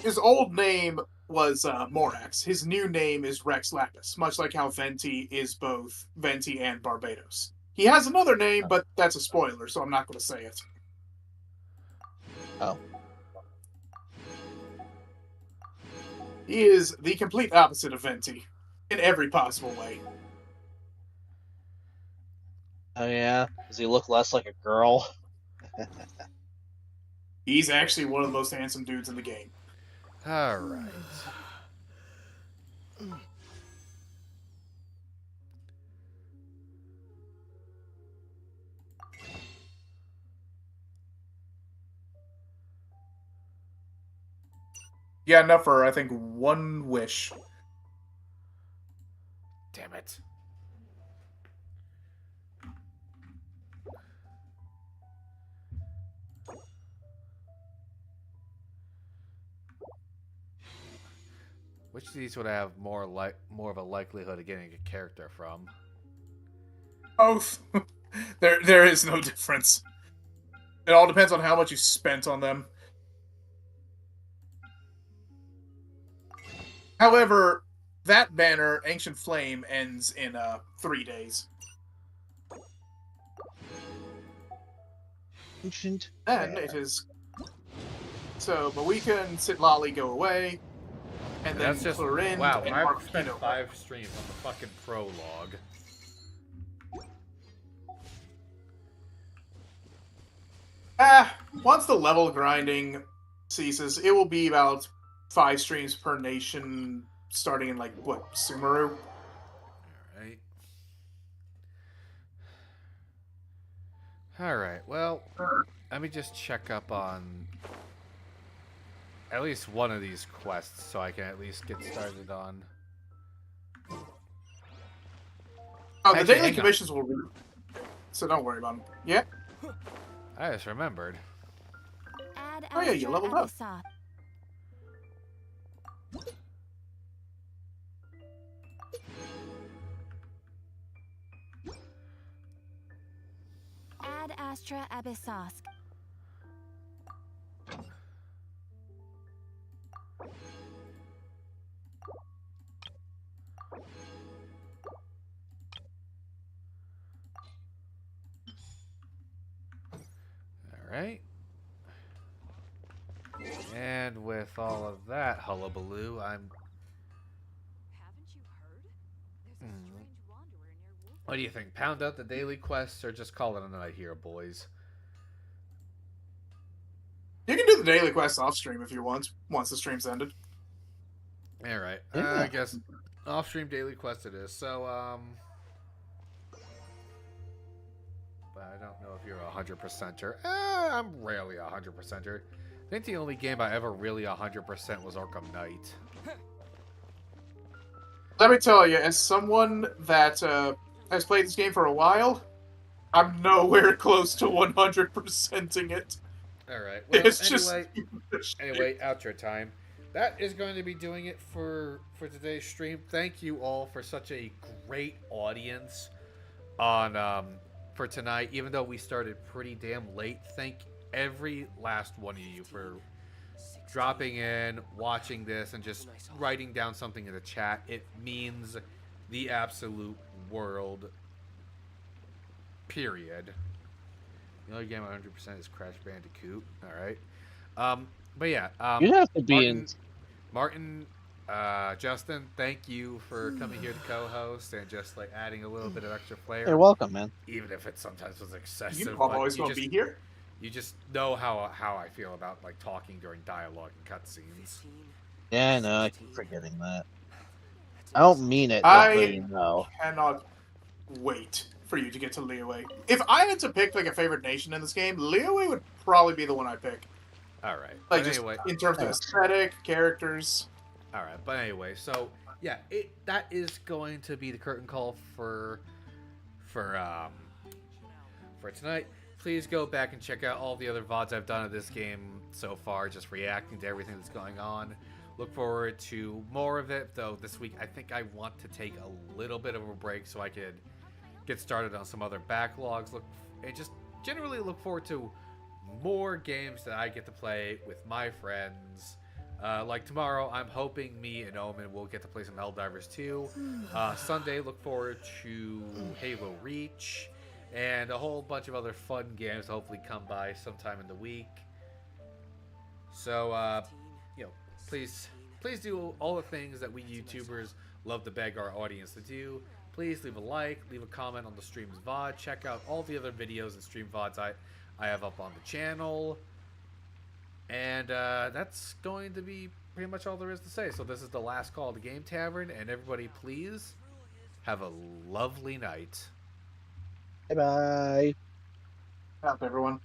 His old name was Morax. His new name is Rex Lapis, much like how Venti is both Venti and Barbados. He has another name, but that's a spoiler, so I'm not going to say it. Oh. He is the complete opposite of Venti, in every possible way. Oh yeah? Does he look less like a girl? He's actually one of the most handsome dudes in the game. Alright. Yeah, enough for, I think, one wish. Damn it. Which of these would I have more of a likelihood of getting a character from? Both. There is no difference. It all depends on how much you spent on them. However, that banner, Ancient Flame, ends in 3 days. Ancient. Then it is... So, Moika and Sitlali go away, and then That's just Clorind wow. and I've spent Marquino. 5 streams on the fucking prologue. Once the level grinding ceases, it will be about 5 streams per nation, starting in, like, what, Sumeru? Alright. Alright, well, let me just check up on at least one of these quests so I can at least get started on. Oh, the Actually, daily hang on. commissions will so don't worry about them. Yeah? I just remembered. Add Oh, yeah, you Astra leveled at up. the top. Astra Abyssosk. Alright. And with all of that hullabaloo, What do you think? Pound out the daily quests or just call it a night here, boys? You can do the daily quest off stream if you want, once the stream's ended. Alright. Yeah. I guess off-stream daily quest it is. So, but I don't know if you're a 100%er. I'm rarely a 100%er. I think the only game I ever really 100% was Arkham Knight. Let me tell you, as someone that has played this game for a while, I'm nowhere close to 100%ing it. Alright, well, It's just anyway, outro time. That is going to be doing it for today's stream. Thank you all for such a great audience on for tonight. Even though we started pretty damn late, thank every last one of you for dropping in, watching this, and just writing down something in the chat. It means the absolute world. Period. The only game 100% is Crash Bandicoot. All right. But yeah. You'd have to be Martin, Justin, thank you for coming here to co-host and just like adding a little bit of extra flair. You're welcome, man. Even if it sometimes was excessive. You know I'm always going to be here. You just know how I feel about like talking during dialogue and cutscenes. Yeah, I know. I keep forgetting that. I don't mean it. I know. cannot wait for you to get to Liyue. If I had to pick like a favorite nation in this game, Liyue would probably be the one I pick. All right. Like But just anyway, in terms of aesthetic, characters. all right. But anyway, so yeah, that is going to be the curtain call for tonight. Please go back and check out all the other VODs I've done of this game so far, just reacting to everything that's going on. Look forward to more of it, though this week I think I want to take a little bit of a break so I could get started on some other backlogs. And just generally look forward to more games that I get to play with my friends. Like tomorrow, I'm hoping me and Omen will get to play some Helldivers 2. Sunday, look forward to Halo Reach. And a whole bunch of other fun games to hopefully come by sometime in the week. So, please do all the things that we YouTubers love to beg our audience to do. Please leave a like, leave a comment on the stream's VOD. Check out all the other videos and stream VODs I have up on the channel. And that's going to be pretty much all there is to say. So this is the last call to Game Tavern. And everybody, please have a lovely night. Bye-bye. Up, everyone.